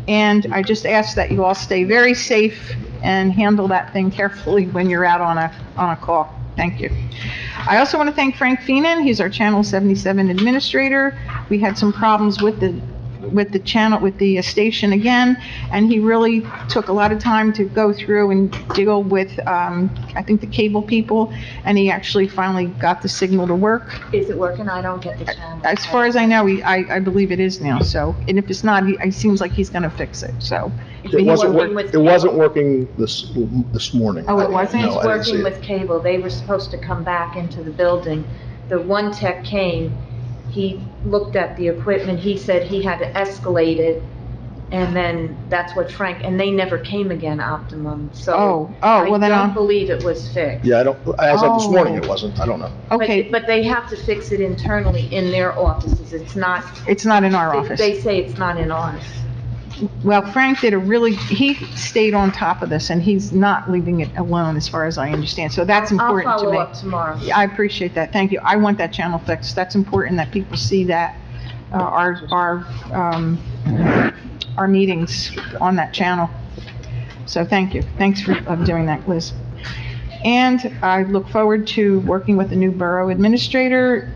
And I just ask that you all stay very safe and handle that thing carefully when you're out on a call. Thank you. I also want to thank Frank Feenan. He's our Channel 77 administrator. We had some problems with the station again, and he really took a lot of time to go through and deal with, I think, the cable people, and he actually finally got the signal to work. Is it working? I don't get the channel. As far as I know, I believe it is now, so, and if it's not, it seems like he's gonna fix it, so. it wasn't working this morning. Oh, it wasn't? No, It's I didn't see working it. with cable. They were supposed to come back into the building. The one tech came, he looked at the equipment, he said he had to escalate it, and then that's what Frank, and they never came again, Optimum, so. Well, then I I'll, don't believe it was fixed. Yeah, as of this morning, Oh. it wasn't. I don't know. okay, But they have to fix it internally in their offices. It's not, it's not in our office. they say it's not in ours. Well, Frank he stayed on top of this, and he's not leaving it alone, as far as I understand, so that's important to me. I'll follow up tomorrow. I appreciate that, thank you. I want that channel fixed. That's important that people see that, our meetings on that channel. So thank you. Thanks for doing that, Liz. And I look forward to working with the new borough administrator,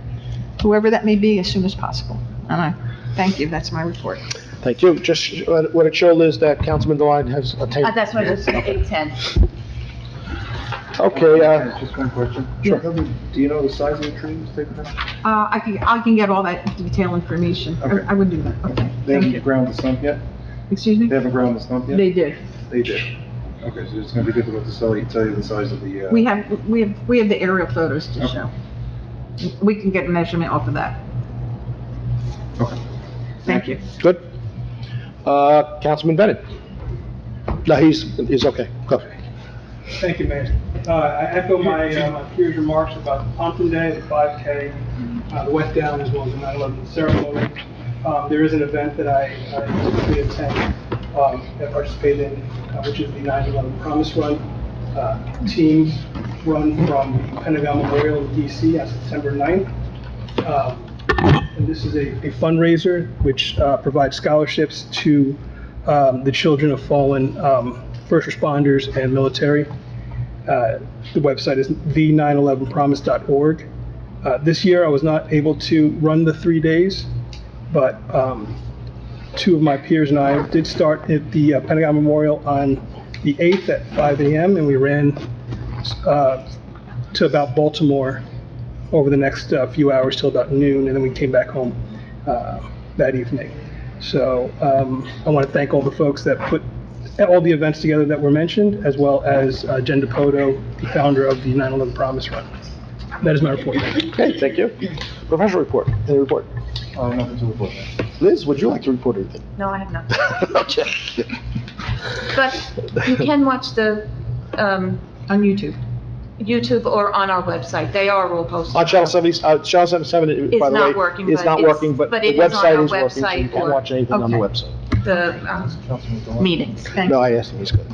whoever that may be, as soon as possible. And I thank you. That's my report. Thank you. Just what it showed is that Councilman Deline has attained. That's what it is, 8:10. Okay, Just one question. Sure. Do you know the size of the tree was taken down? I can get all that detailed information. Okay. I would do that. Okay, They thank haven't you. ground the stump yet? Excuse me? They haven't ground the stump yet? They did. They did. Okay, so it's gonna be good to tell you the size of the, We have the aerial photos to Okay. show. We can get a measurement off of that. Okay. Thank you. good. Councilman Bennett. No, he's okay. Go. Thank you, Mayor. I echo my peers' remarks about the Pompton Day, the 5K, the wet down, as well as the 9/11 ceremony. There is an event that I typically attend, that participate in, which is the 9/11 Promise Run. Teams run from the Pentagon Memorial in DC on September 9th. And this is a fundraiser which provides scholarships to the children of fallen first responders and military. The website is the911promise.org. This year, I was not able to run the 3 days, but two of my peers and I did start at the Pentagon Memorial on the 8th at 5 a.m., and we ran to about Baltimore over the next few hours till about noon, and then we came back home that evening. So I want to thank all the folks that put all the events together that were mentioned, as well as Jen DePoto, the founder of the 9/11 Promise Run. That is my report. Okay, thank you. Professional report. Any report? Nothing to report. Liz, would you like to report anything? No, I have nothing. Okay. But you can watch the, On YouTube. YouTube or on our website. They are all posted. On Channel 70, Channel 77, It's by the way, not working, is but not it's- working, but but the it is on website our is working, so you website can't or- watch anything on the Okay. website. The meetings. Thank No, you. I asked him, he's good.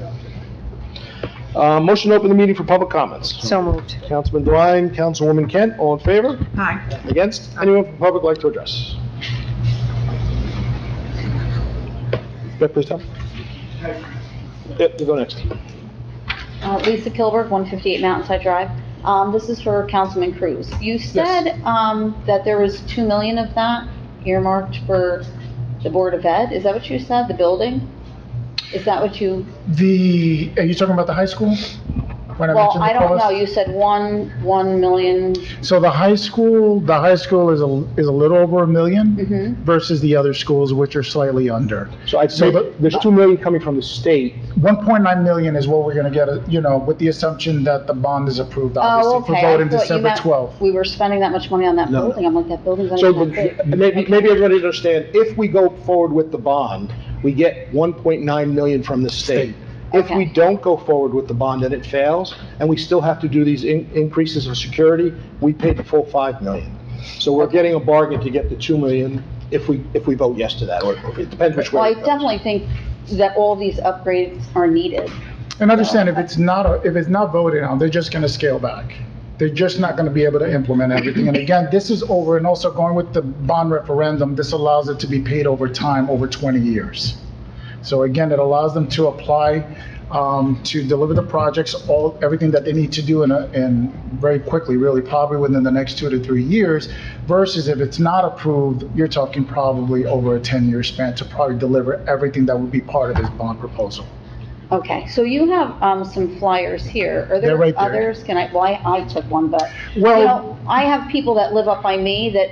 Motion to open the meeting for public comments. So moved. Councilman Devine, Councilwoman Kent, all in favor? Aye. Against? Anyone from the public like to address? Yeah, please, Tom. Yep, you go next. Lisa Kilberg, 158 Mountainside Drive. This is for Councilman Cruz. You said that there was 2 million of that earmarked for the Board of Ed. Is that what you said, the building? Is that what you, Are you talking about the high school? When well, mentioned the I don't cost? know, you said 1 million. So the high school is a little over $1 million Mhm. versus the other schools, which are slightly under. So I'd say there's 2 million coming from the state. 1.9 million is what we're gonna get, with the assumption that the bond is approved, Oh, obviously, for okay. vote I in thought you December meant 12th. we were spending that much money on that No, no. building. I'm like, that building's not So even that big. maybe everybody understand, if we go forward with the bond, we get 1.9 million from the state. If we Okay. don't go forward with the bond and it fails, and we still have to do these increases of security, we pay the full 5 million. So we're getting a bargain to get the 2 million if we vote yes to that, or it depends which way. Well, I it goes. definitely think that all these upgrades are needed. And understand, if it's not voted on, they're just gonna scale back. They're just not gonna be able to implement everything. And again, this is over, and also going with the bond referendum, this allows it to be paid over time, over 20 years. So again, it allows them to apply, to deliver the projects, everything that they need to do in very quickly, really, probably within the next 2 to 3 years, versus if it's not approved, you're talking probably over a 10-year span to probably deliver everything that would be part of this bond proposal. Okay, so you have some flyers here. Are They're there right there. others? I took one, but, Well- I have people that live up by me that,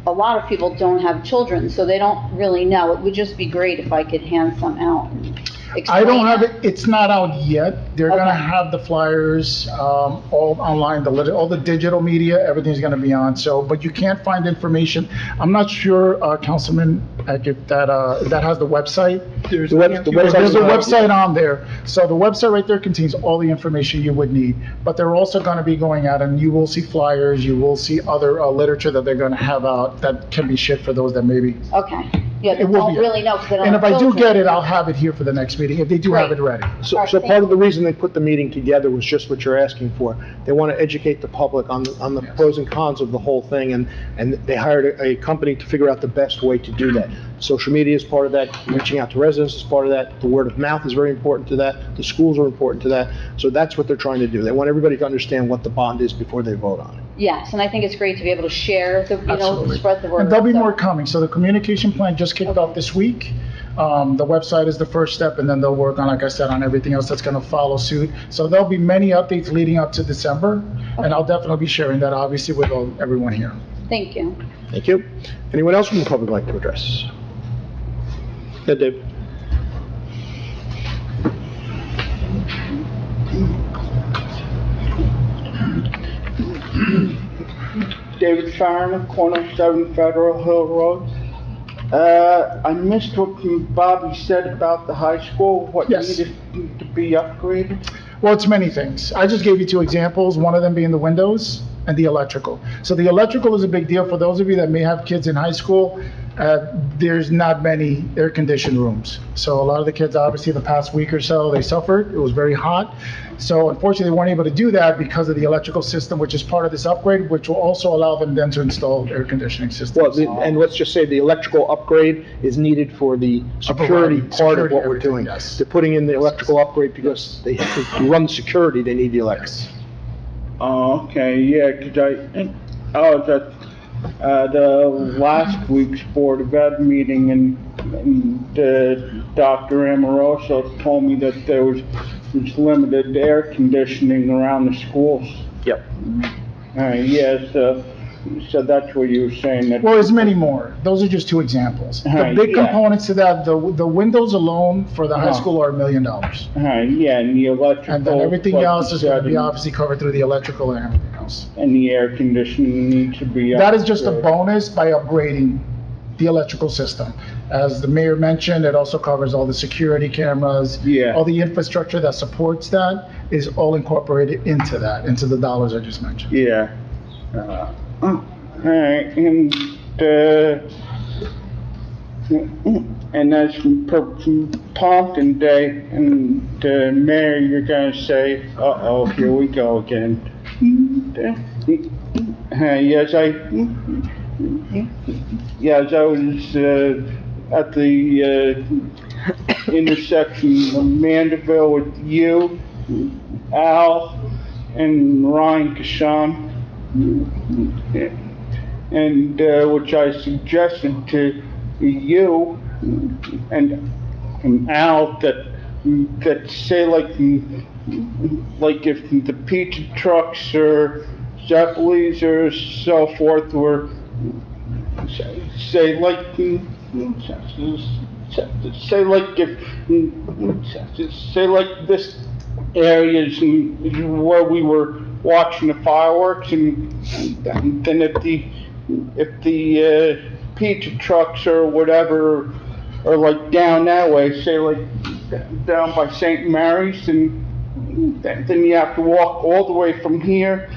a lot of people don't have children, so they don't really know. It would just be great if I could hand some out and I explain don't have that. it, it's not out yet. They're gonna Okay. have the flyers, all online, all the digital media, everything's gonna be on, so, but you can't find information. I'm not sure, Councilman, if that has the website. The website's There's a on- website on there, so the website right there contains all the information you would need, but they're also gonna be going out, and you will see flyers, you will see other literature that they're gonna have out that can be shipped for those that maybe, Okay, yeah, they It will don't be- really know, because they don't and have if I do children. get it, I'll have it here for the next meeting, if they do have it ready. So part of the reason they put the meeting together was just what you're asking for. They want to educate the public on the pros and cons of the whole thing, and they hired a company to figure out the best way to do that. Social media is part of that, reaching out to residents is part of that, the word of mouth is very important to that, the schools are important to that, so that's what they're trying to do. They want everybody to understand what the bond is before they vote on it. Yes, and I think it's great to be able to share, Absolutely. spread the word. And there'll be so- more coming, so the communication plan just kicked off this week. The website is the first step, and then they'll work on, like I said, on everything else that's gonna follow suit. So there'll be many updates leading up to December, and I'll definitely be sharing that, obviously, with everyone here. Thank you. Thank you. Anyone else from the public like to address? Yeah, Dave. David Farner, corner 7 Federal Hill Road. I missed what Bobby said about the high school, what Yes. needed to be upgraded. Well, it's many things. I just gave you 2 examples, one of them being the windows and the electrical. So the electrical is a big deal. For those of you that may have kids in high school, there's not many air-conditioned rooms. So a lot of the kids, obviously, the past week or so, they suffered. It was very hot. So unfortunately, they weren't able to do that because of the electrical system, which is part of this upgrade, which will also allow them then to install air conditioning systems. Well, and let's just say the electrical upgrade is needed for the security variety, part of security, what we're everything, doing. yes. They're putting in the electrical upgrade because they have to run the security, they need the electric. Oh, okay, yeah, 'cause I was at the last week's Board of Ed meeting, and Dr. Amoroso told me that there was limited air conditioning around the schools. Yep. Yeah, so that's what you were saying, that... Well, there's many more. Those are just 2 examples. The Right, big yeah. components to that, the windows alone for the high Uh-huh. school are $1 million. Yeah, and the electrical... And then everything like else you is gonna said, be obviously covered through the electrical and everything else. And the air conditioning needs to be... That is just a upgraded. bonus by upgrading the electrical system. As the mayor mentioned, it also covers all the security cameras. Yeah. All the infrastructure that supports that is all incorporated into that, into the dollars I just mentioned. Yeah. All right, and, and that's per Pompton Day, and Mayor, you're gonna say, uh-oh, here we go again. Yes, I was at the intersection of Mandeville with you, Al, and Ryan Kashan, and which I suggested to you and Al that say like if the pizza trucks or Zeppelis or so forth were say like if this area is where we were watching the fireworks, and then if the pizza trucks or whatever are like down that way, say like down by St. Mary's, and then you have to walk all the way from here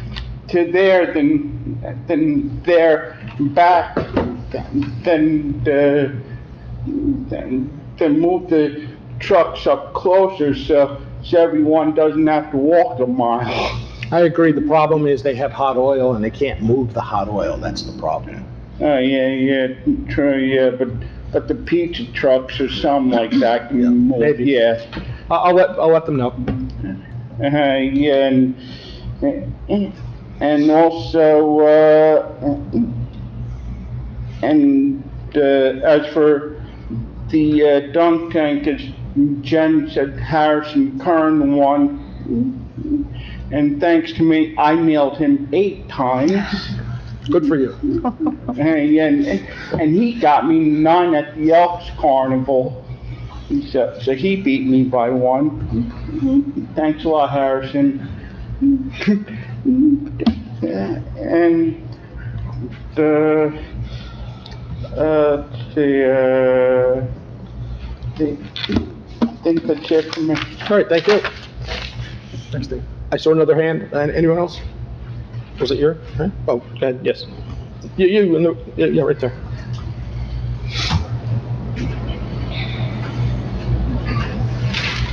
to there, then there back, then move the trucks up closer so everyone doesn't have to walk a mile. I agree. The problem is they have hot oil and they can't move the hot oil. That's the problem. Yeah, true, yeah, but the pizza trucks or something like that can move, maybe. yeah. I'll let them know. Yeah, and also, as for the dunk tank, as Jen said, Harrison Kern won, and thanks to me, I mailed him 8 times. Good for you. And he got me 9 at the Elks Carnival. So he beat me by 1. Thanks a lot, Harrison. And I think that's it for me. All right, thank you. Thanks, Dave. I saw another hand. Anyone else? Was it your hand? Oh, go ahead, yes. You, in the, yeah, right there.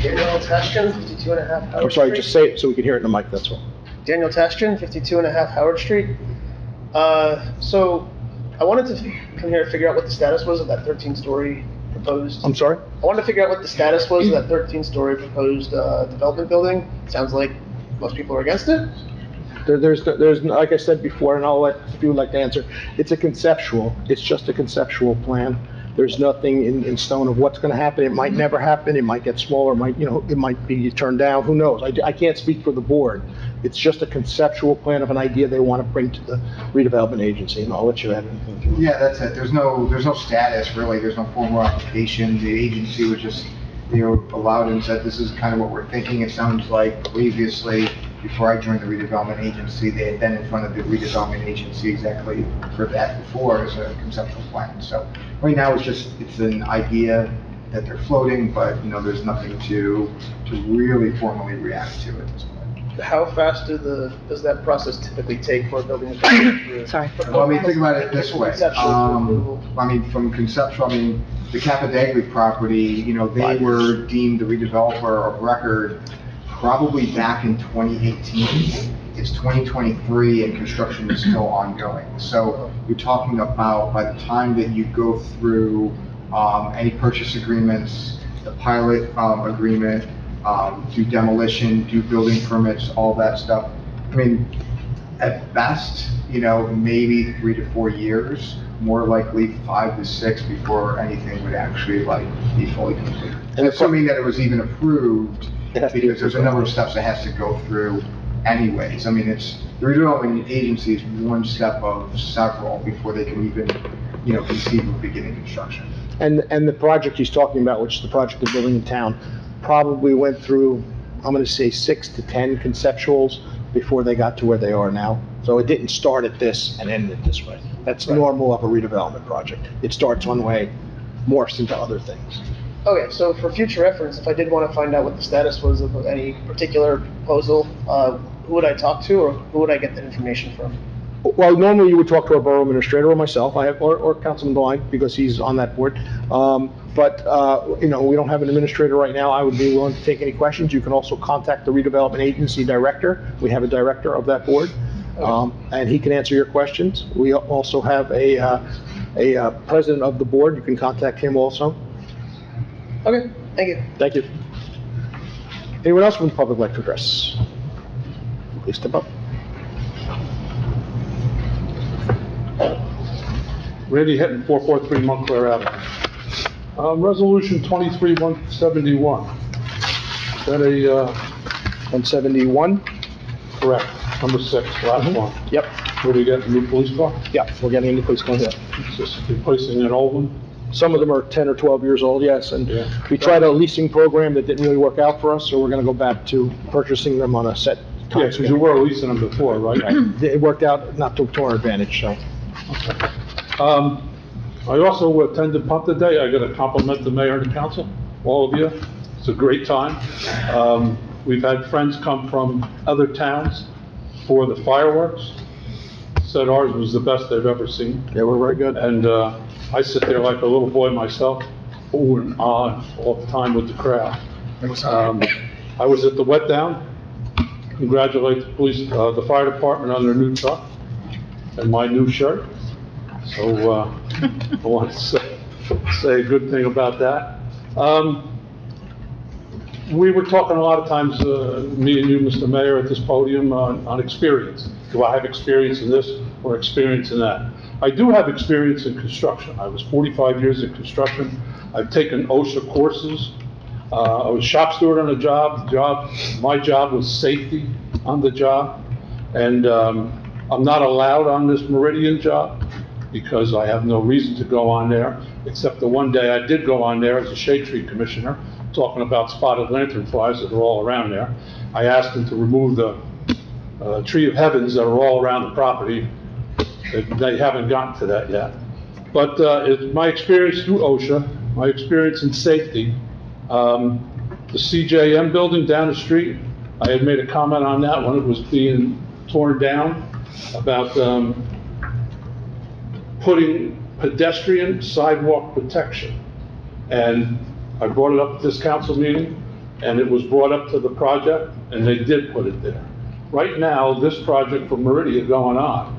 Daniel Tashkin, 52 and a half Howard I'm sorry, Street. just say it so we can hear it in the mic, that's all. Daniel Tashkin, 52 and a half Howard Street. So I wanted to come here to figure out what the status was of that 13-story proposed. I'm sorry? I wanted to figure out what the status was of that 13-story proposed development building. Sounds like most people are against it. There's, like I said before, and I'll let, if you would like to answer, it's just a conceptual plan. There's nothing in stone of what's gonna happen. It might never happen, it might get smaller, it might be turned down, who knows? I can't speak for the board. It's just a conceptual plan of an idea they wanna bring to the redevelopment agency, and I'll let you add anything. Yeah, that's it. There's no status really. There's no formal application. The agency was just, allowed and said, this is kind of what we're thinking. It sounds like previously, before I joined the redevelopment agency, they had been in front of the redevelopment agency exactly for that before as a conceptual plan. So right now it's an idea that they're floating, but there's nothing to really formally react to at this point. How fast does that process typically take for a building? Sorry. Well, think about it this way. From conceptual, the Capadagli property, they were deemed the redeveloper of record probably back in 2018. It's 2023 and construction is still ongoing. So you're talking about, by the time that you go through any purchase agreements, the pilot agreement, do demolition, do building permits, all that stuff. At best, maybe 3 to 4 years, more likely 5 to 6 before anything would actually be fully complete. And assuming that it was even approved, because there's a number of steps it has to go through anyways. The redevelopment agency is one step of several before they can even, conceive of beginning construction. And the project he's talking about, which is the project they're building in town, probably went through, I'm gonna say 6 to 10 conceptuals before they got to where they are now. So it didn't start at this and end it this way. That's normal of a redevelopment project. It starts one way, morphs into other things. Okay, so for future reference, if I did want to find out what the status was of any particular proposal, who would I talk to, or who would I get that information from? Well, normally you would talk to our borough administrator or myself, or Councilman Devine, because he's on that board. But, we don't have an administrator right now. I would be willing to take any questions. You can also contact the redevelopment agency director. We have a director of that board, and he can answer your questions. We also have a president of the board. You can contact him also. Okay, thank you. Thank you. Anyone else from the public like to address? Please step up. Randy Hinton, 443 Montclair Avenue. Resolution 23-171. Is that a, 171? correct, number 6, last one. Yep. Where do you get the new police car? Yep, we're getting a new police car here. Just replacing an old one? Some of them are 10 or 12 years old, yes, and Yeah. we tried a leasing program that didn't really work out for us, so we're gonna go back to purchasing them on a set Yeah, time because you schedule. were leasing them before, right? It worked out not to our advantage, so. I also attended Pump the Day. I got to compliment the mayor and the council, all of you. It's a great time. We've had friends come from other towns for the fireworks. Said ours was the best they've ever seen. They were very good. And I sit there like a little boy myself, ooh and ah all the time with the crowd. I was at the wet down. Congratulate the police, the fire department on their new truck and my new shirt. So I want to say a good thing about that. We were talking a lot of times, me and you, Mr. Mayor, at this podium on experience. Do I have experience in this or experience in that? I do have experience in construction. I was 45 years in construction. I've taken OSHA courses. I was shop steward on a job. My job was safety on the job. And I'm not allowed on this Meridian job because I have no reason to go on there, except the one day I did go on there as a shade tree commissioner, talking about spotted lanternflies that are all around there. I asked them to remove the tree of heavens that are all around the property. They haven't gotten to that yet. But it's my experience through OSHA, my experience in safety. The CJM building down the street, I had made a comment on that when it was being torn down about putting pedestrian sidewalk protection. And I brought it up at this council meeting, and it was brought up to the project, and they did put it there. Right now, this project for Meridian going on,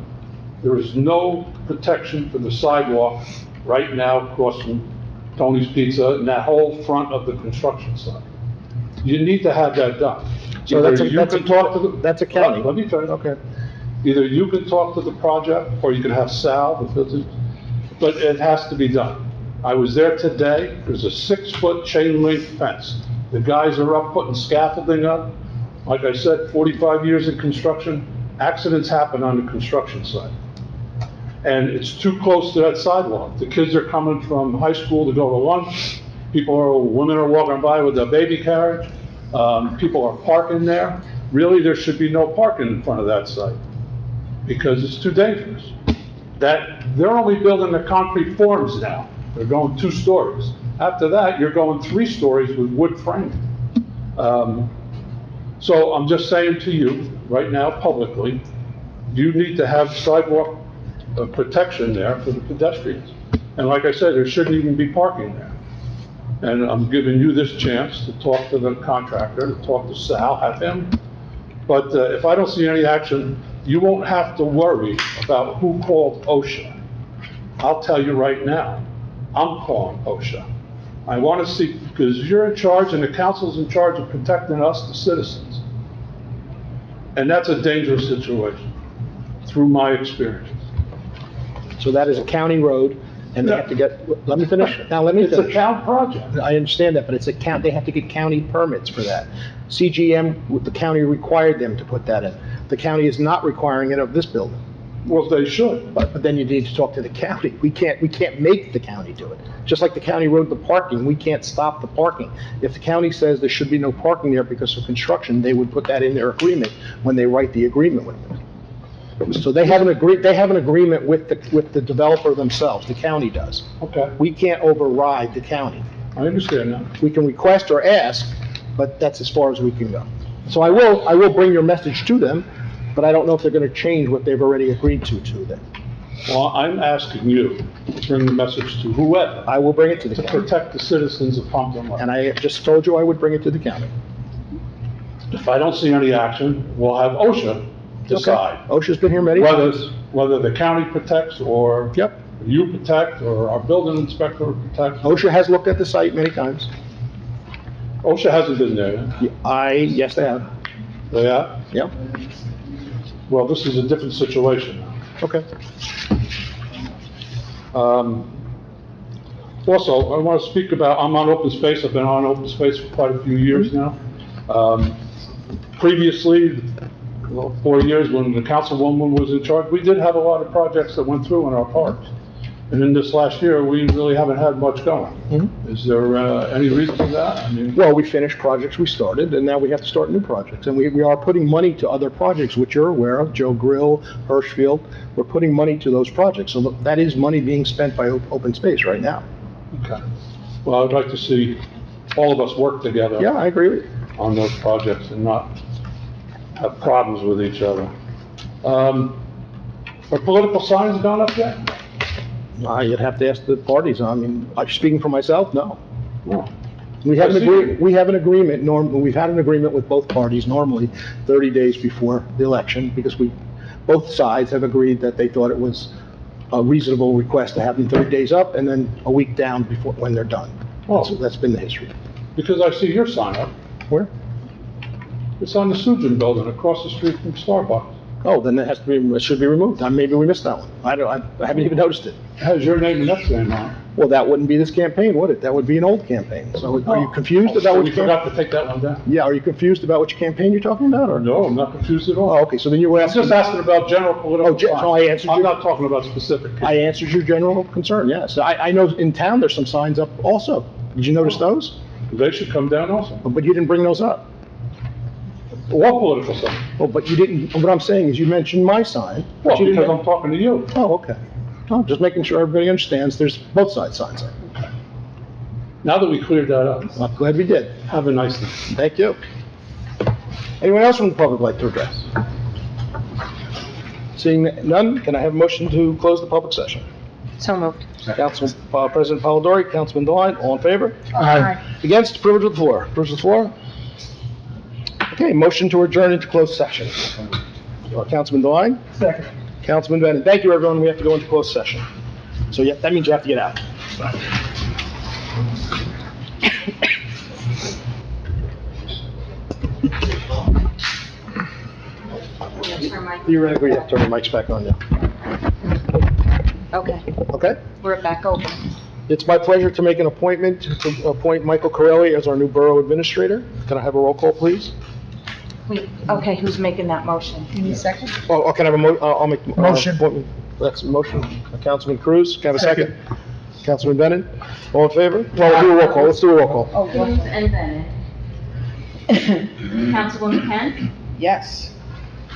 there is no protection for the sidewalk right now across from Tony's Pizza and that whole front of the construction site. You need to have that done. So Either that's you can talk to the- that's a county. Let me finish. Okay. Either you can talk to the project, or you can have Sal, the physics, but it has to be done. I was there today, there's a 6-foot chain link fence. The guys are up putting scaffolding up. Like I said, 45 years in construction, accidents happen on the construction site. And it's too close to that sidewalk. The kids are coming from high school to go to lunch. Women are walking by with a baby carriage. People are parking there. Really, there should be no parking in front of that site because it's too dangerous. They're only building the concrete forms now. They're going 2 stories. After that, you're going 3 stories with wood framing. So I'm just saying to you right now publicly, you need to have sidewalk protection there for the pedestrians. And like I said, there shouldn't even be parking there. And I'm giving you this chance to talk to the contractor, to talk to Sal, have him. But if I don't see any action, you won't have to worry about who called OSHA. I'll tell you right now, I'm calling OSHA. I want to see, because you're in charge and the council's in charge of protecting us, the citizens. And that's a dangerous situation, through my experience. So that is a county road, and they have to get, let me finish. Now, let me finish. It's a town project. I understand that, but it's they have to get county permits for that. CGM, the county required them to put that in. The county is not requiring it of this building. Well, they should. But then you need to talk to the county. We can't make the county do it. Just like the county road the parking, we can't stop the parking. If the county says there should be no parking there because of construction, they would put that in their agreement when they write the agreement with them. So they have an agreement with the developer themselves, the county does. Okay. We can't override the county. I understand that. We can request or ask, but that's as far as we can go. So I will bring your message to them, but I don't know if they're gonna change what they've already agreed to them. Well, I'm asking you to bring the message to whoever I will bring it to the to county. protect the citizens of Pompton Lake. And I just told you I would bring it to the county. If I don't see any action, we'll have OSHA decide OSHA's been here many times. whether the county protects or Yep. you protect or our building inspector protects. OSHA has looked at the site many times. OSHA hasn't been there yet. Yes, they have. Yeah? Yep. Well, this is a different situation now. Okay. Also, I want to speak about, I'm on open space, I've been on open space for quite a few years now. Previously, 4 years when the councilwoman was in charge, we did have a lot of projects that went through in our parks. And in this last year, we really haven't had much going. Is there any reason for that? I mean, Well, we finished projects we started, and now we have to start new projects. And we are putting money to other projects, which you're aware of, Joe Grill, Hirschfield. We're putting money to those projects. So that is money being spent by open space right now. okay. Well, I'd like to see all of us work together. Yeah, I agree with you. On those projects and not have problems with each other. Are political signs gone up yet? You'd have to ask the parties. I mean, speaking for myself, no. No. We have an I see. agreement, we've had an agreement with both parties normally 30 days before the election because both sides have agreed that they thought it was a reasonable request to have them 30 days up and then a week down before, when they're done. Oh. That's been the history. Because I see your sign up. Where? It's on the Sujan building across the street from Starbucks. Oh, then it should be removed. Maybe we missed that one. I haven't even noticed it. It has your name and next name on it. Well, that wouldn't be this campaign, would it? That would be an old campaign. So are you confused about So which we campaign? forgot to take that one down. Yeah, are you confused about which campaign you're talking about, or? No, I'm not confused at all. Oh, okay, so then you were I'm asking. just asking about general political signs. so I answered I'm you. not talking about specific. I answered your general concern, yes. I know in town there's some signs up also. Did you notice those? They should come down also. But you didn't bring those up. All political signs. Oh, but you didn't, what I'm saying is you mentioned my sign. but Well, you didn't- because I'm talking to you. Oh, okay. Oh, just making sure everybody understands there's both sides signs up. Now that we cleared that up, I'm glad we did. have a nice night. Thank you. Anyone else from the public like to address? Seeing none, can I have a motion to close the public session? So moved. Council President Polidori, Councilman Devine, all in favor? Aye. Against, privilege of the floor. Privilege of the floor? Okay, motion to adjourn into closed session. Councilman Devine? Second. Councilman Bennett. Thank you, everyone. We have to go into closed session. So yeah, that means you have to get out. Theoretically, you have to turn the mics back on now. Okay, Okay? we're back open. It's my pleasure to make an appointment to appoint Michael Corelli as our new Borough Administrator. Can I have a roll call, please? Wait, okay, who's making that motion? You need a second? Oh, can I have I'll make. Motion. Appointment. That's a motion. Councilman Cruz, can I have a second? Councilman Bennett, all in favor? Well, we'll do a roll call. Let's do a roll call. Cruz and Bennett. Councilwoman Kent? Yes.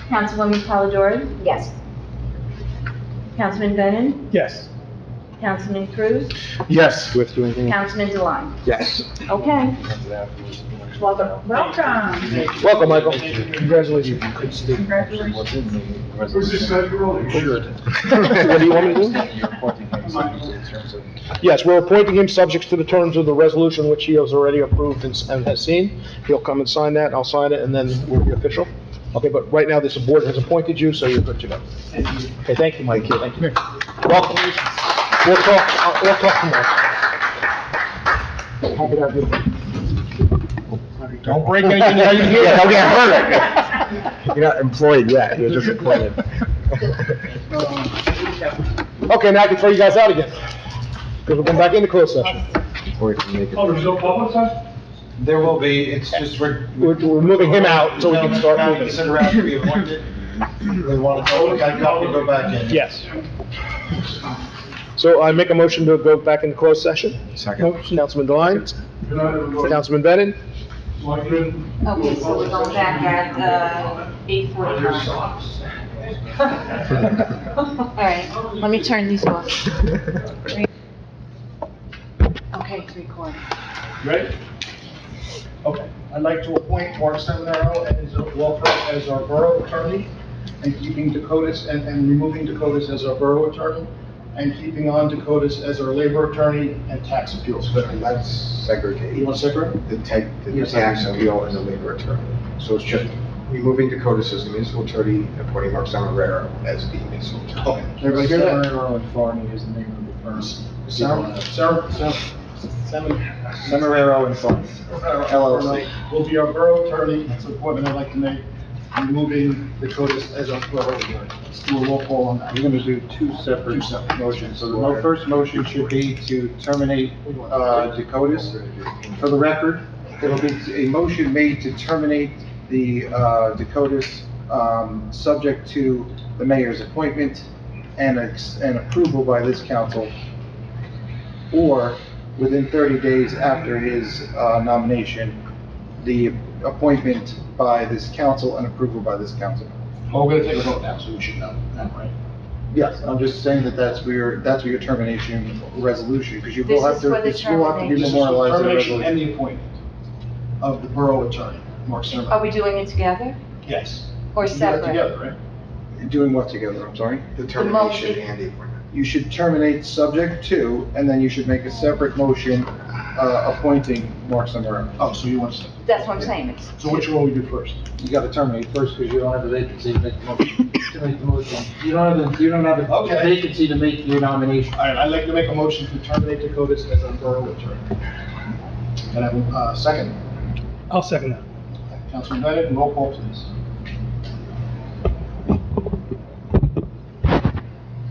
Councilwoman Polidori? Yes. Councilman Bennett? Yes. Councilman Cruz? Yes. Do we have to do anything? Councilman Devine? Yes. Okay. Welcome. Welcome, Michael. Congratulations. What do you want me to do? Yes, we're appointing him subject to the terms of the resolution which he has already approved and has seen. He'll come and sign that, I'll sign it, and then we'll be official. Okay, but right now, this board has appointed you, so you're good to go. Okay, thank you, Mike. Thank you. Welcome. We'll talk tomorrow. Happy to have you. Don't break anything that you hear. Yeah, don't get hurt. You're not employed yet, you're just appointed. Okay, now I can throw you guys out again. Because we're going back into closed session. Oh, there's no public session? There will be, it's just We're moving him out so we can start Now moving. consider after we appointed. They want to go back in. Yes. So I make a motion to go back into closed session. Second. Councilman Devine, Councilman Bennett, Okay, so we're going back at, 8:45. All right, let me turn these off. Okay, it's recording. Ready? Okay, I'd like to appoint Mark Seminaro as our borough attorney and keeping Dakotas, and removing Dakotas as our borough attorney, and keeping on Dakotas as our labor attorney and tax appeals. And that's segregated. You want to separate? The tax appeal and the labor attorney. So it's just removing Dakotas as the municipal attorney and putting Mark Samarero as the municipal attorney. Okay, everybody hear that? Samarero and Farney is the name of the firm. Samarero and Farney. LLC. Will be our borough attorney, that's the appointment I'd like to make, removing Dakotas as our borough attorney. Let's do a roll call on that. We're going to do two separate motions. So the first motion should be to terminate Dakotas. For the record, it'll be a motion made to terminate the Dakotas, subject to the mayor's appointment and approval by this council, or within 30 days after his nomination, the appointment by this council and approval by this council. Well, we're gonna take a vote now, so we should know, right? Yes, I'm just saying that that's where your termination resolution, because you This will have is to, for the it will have to be This is memorialized in a termination and resolution. the appointment of the borough attorney, Mark Samarero. Are we doing it together Yes. or We do that separate? together, right? Doing what together, I'm sorry? The motion. termination and the appointment. You should terminate subject to, and then you should make a separate motion, appointing Mark Samarero. Oh, so you want to, That's what I'm saying. It's so which one we do first? You gotta terminate first, because you don't have a vacancy to make the motion. To make the motion. You don't have a Okay. vacancy to make your nomination. All right, I'd like to make a motion to terminate Dakotas as our borough attorney. Can I have a second? I'll second that. Councilman Bennett, roll call, please.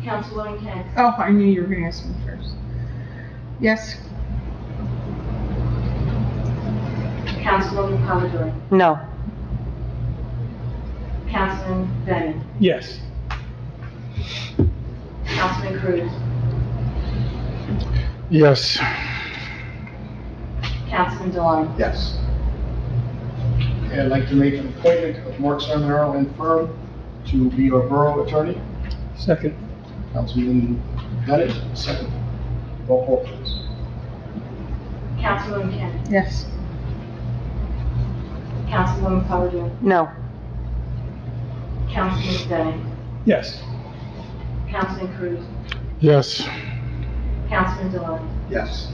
Councilwoman Kent. Oh, I knew you were going to ask me first. Yes? Councilwoman Commodore. No. Councilman Bennett. Yes. Councilman Cruz. Yes. Councilman Deline. Yes. Okay, I'd like to make an appointment of Mark Samarero and firm to be our borough attorney. Second. Councilman Bennett, second. Roll call, please. Councilwoman Kent. Yes. Councilwoman Commodore. No. Councilman Bennett. Yes. Councilman Cruz. Yes. Councilman Deline. Yes.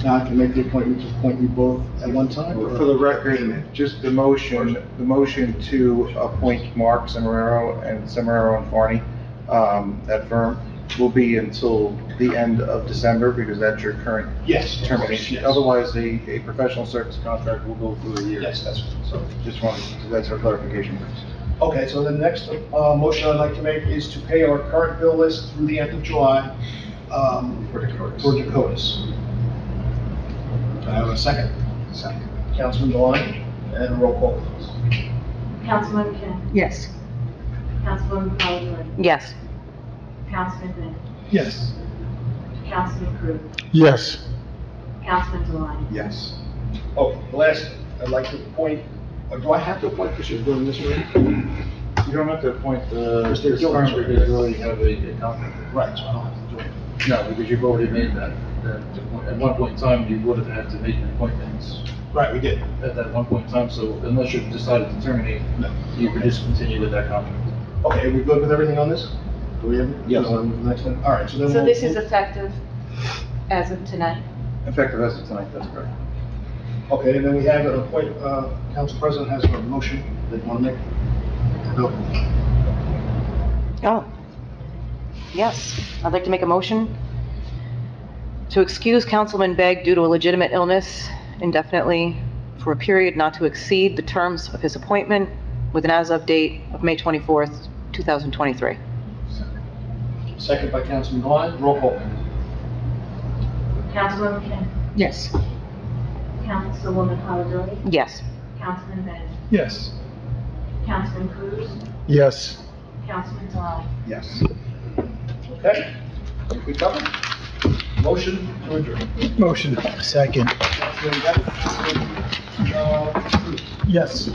Now I can make the appointment to appoint you both at one time? or- For the record, just the motion to appoint Mark Samarero and Farney, that firm, will be until the end of December, because that's your current Yes. termination. Yes. Otherwise, a professional service contract will go through a year. Yes, that's, So just wanted, that's our clarification. okay, so the next, motion I'd like to make is to pay our current bill list through the end of July, For Dakotas. for Dakotas. Can I have a second? Second. Councilman Deline, and roll call, please. Councilwoman Kent. Yes. Councilwoman Commodore. Yes. Councilman Bennett. Yes. Councilman Cruz. Yes. Councilman Deline. Yes. Okay, last, I'd like to appoint, or do I have to appoint, because you're doing this already? You don't have to appoint Because they're this doing firm, it. because you already have a contract. Right, so I don't have to do it. No, because you've already made that. At one point in time, you would have had to make an appointment Right, we did. at that one point in time, so unless you decided to terminate, No. you could just continue with that contract. Okay, are we good with everything on this? Do we have? Yes. On the next one? All right, so then. So we'll- this is effective as of tonight? Effective as of tonight, that's correct. Okay, and then we have an appoint, Council President has a motion that you want to make? No. Oh. Yes. I'd like to make a motion to excuse Councilman Begg due to a legitimate illness indefinitely for a period not to exceed the terms of his appointment with an as-of date of May 24th, 2023. Second by Councilman Deline, roll call. Councilwoman Kent. Yes. Councilwoman Commodore. Yes. Councilman Bennett. Yes. Councilman Cruz. Yes. Councilman Deline. Yes. Okay, I think we covered. Motion to adjourn. Motion. Second. Councilman Bennett, Councilman, Cruz. Yes.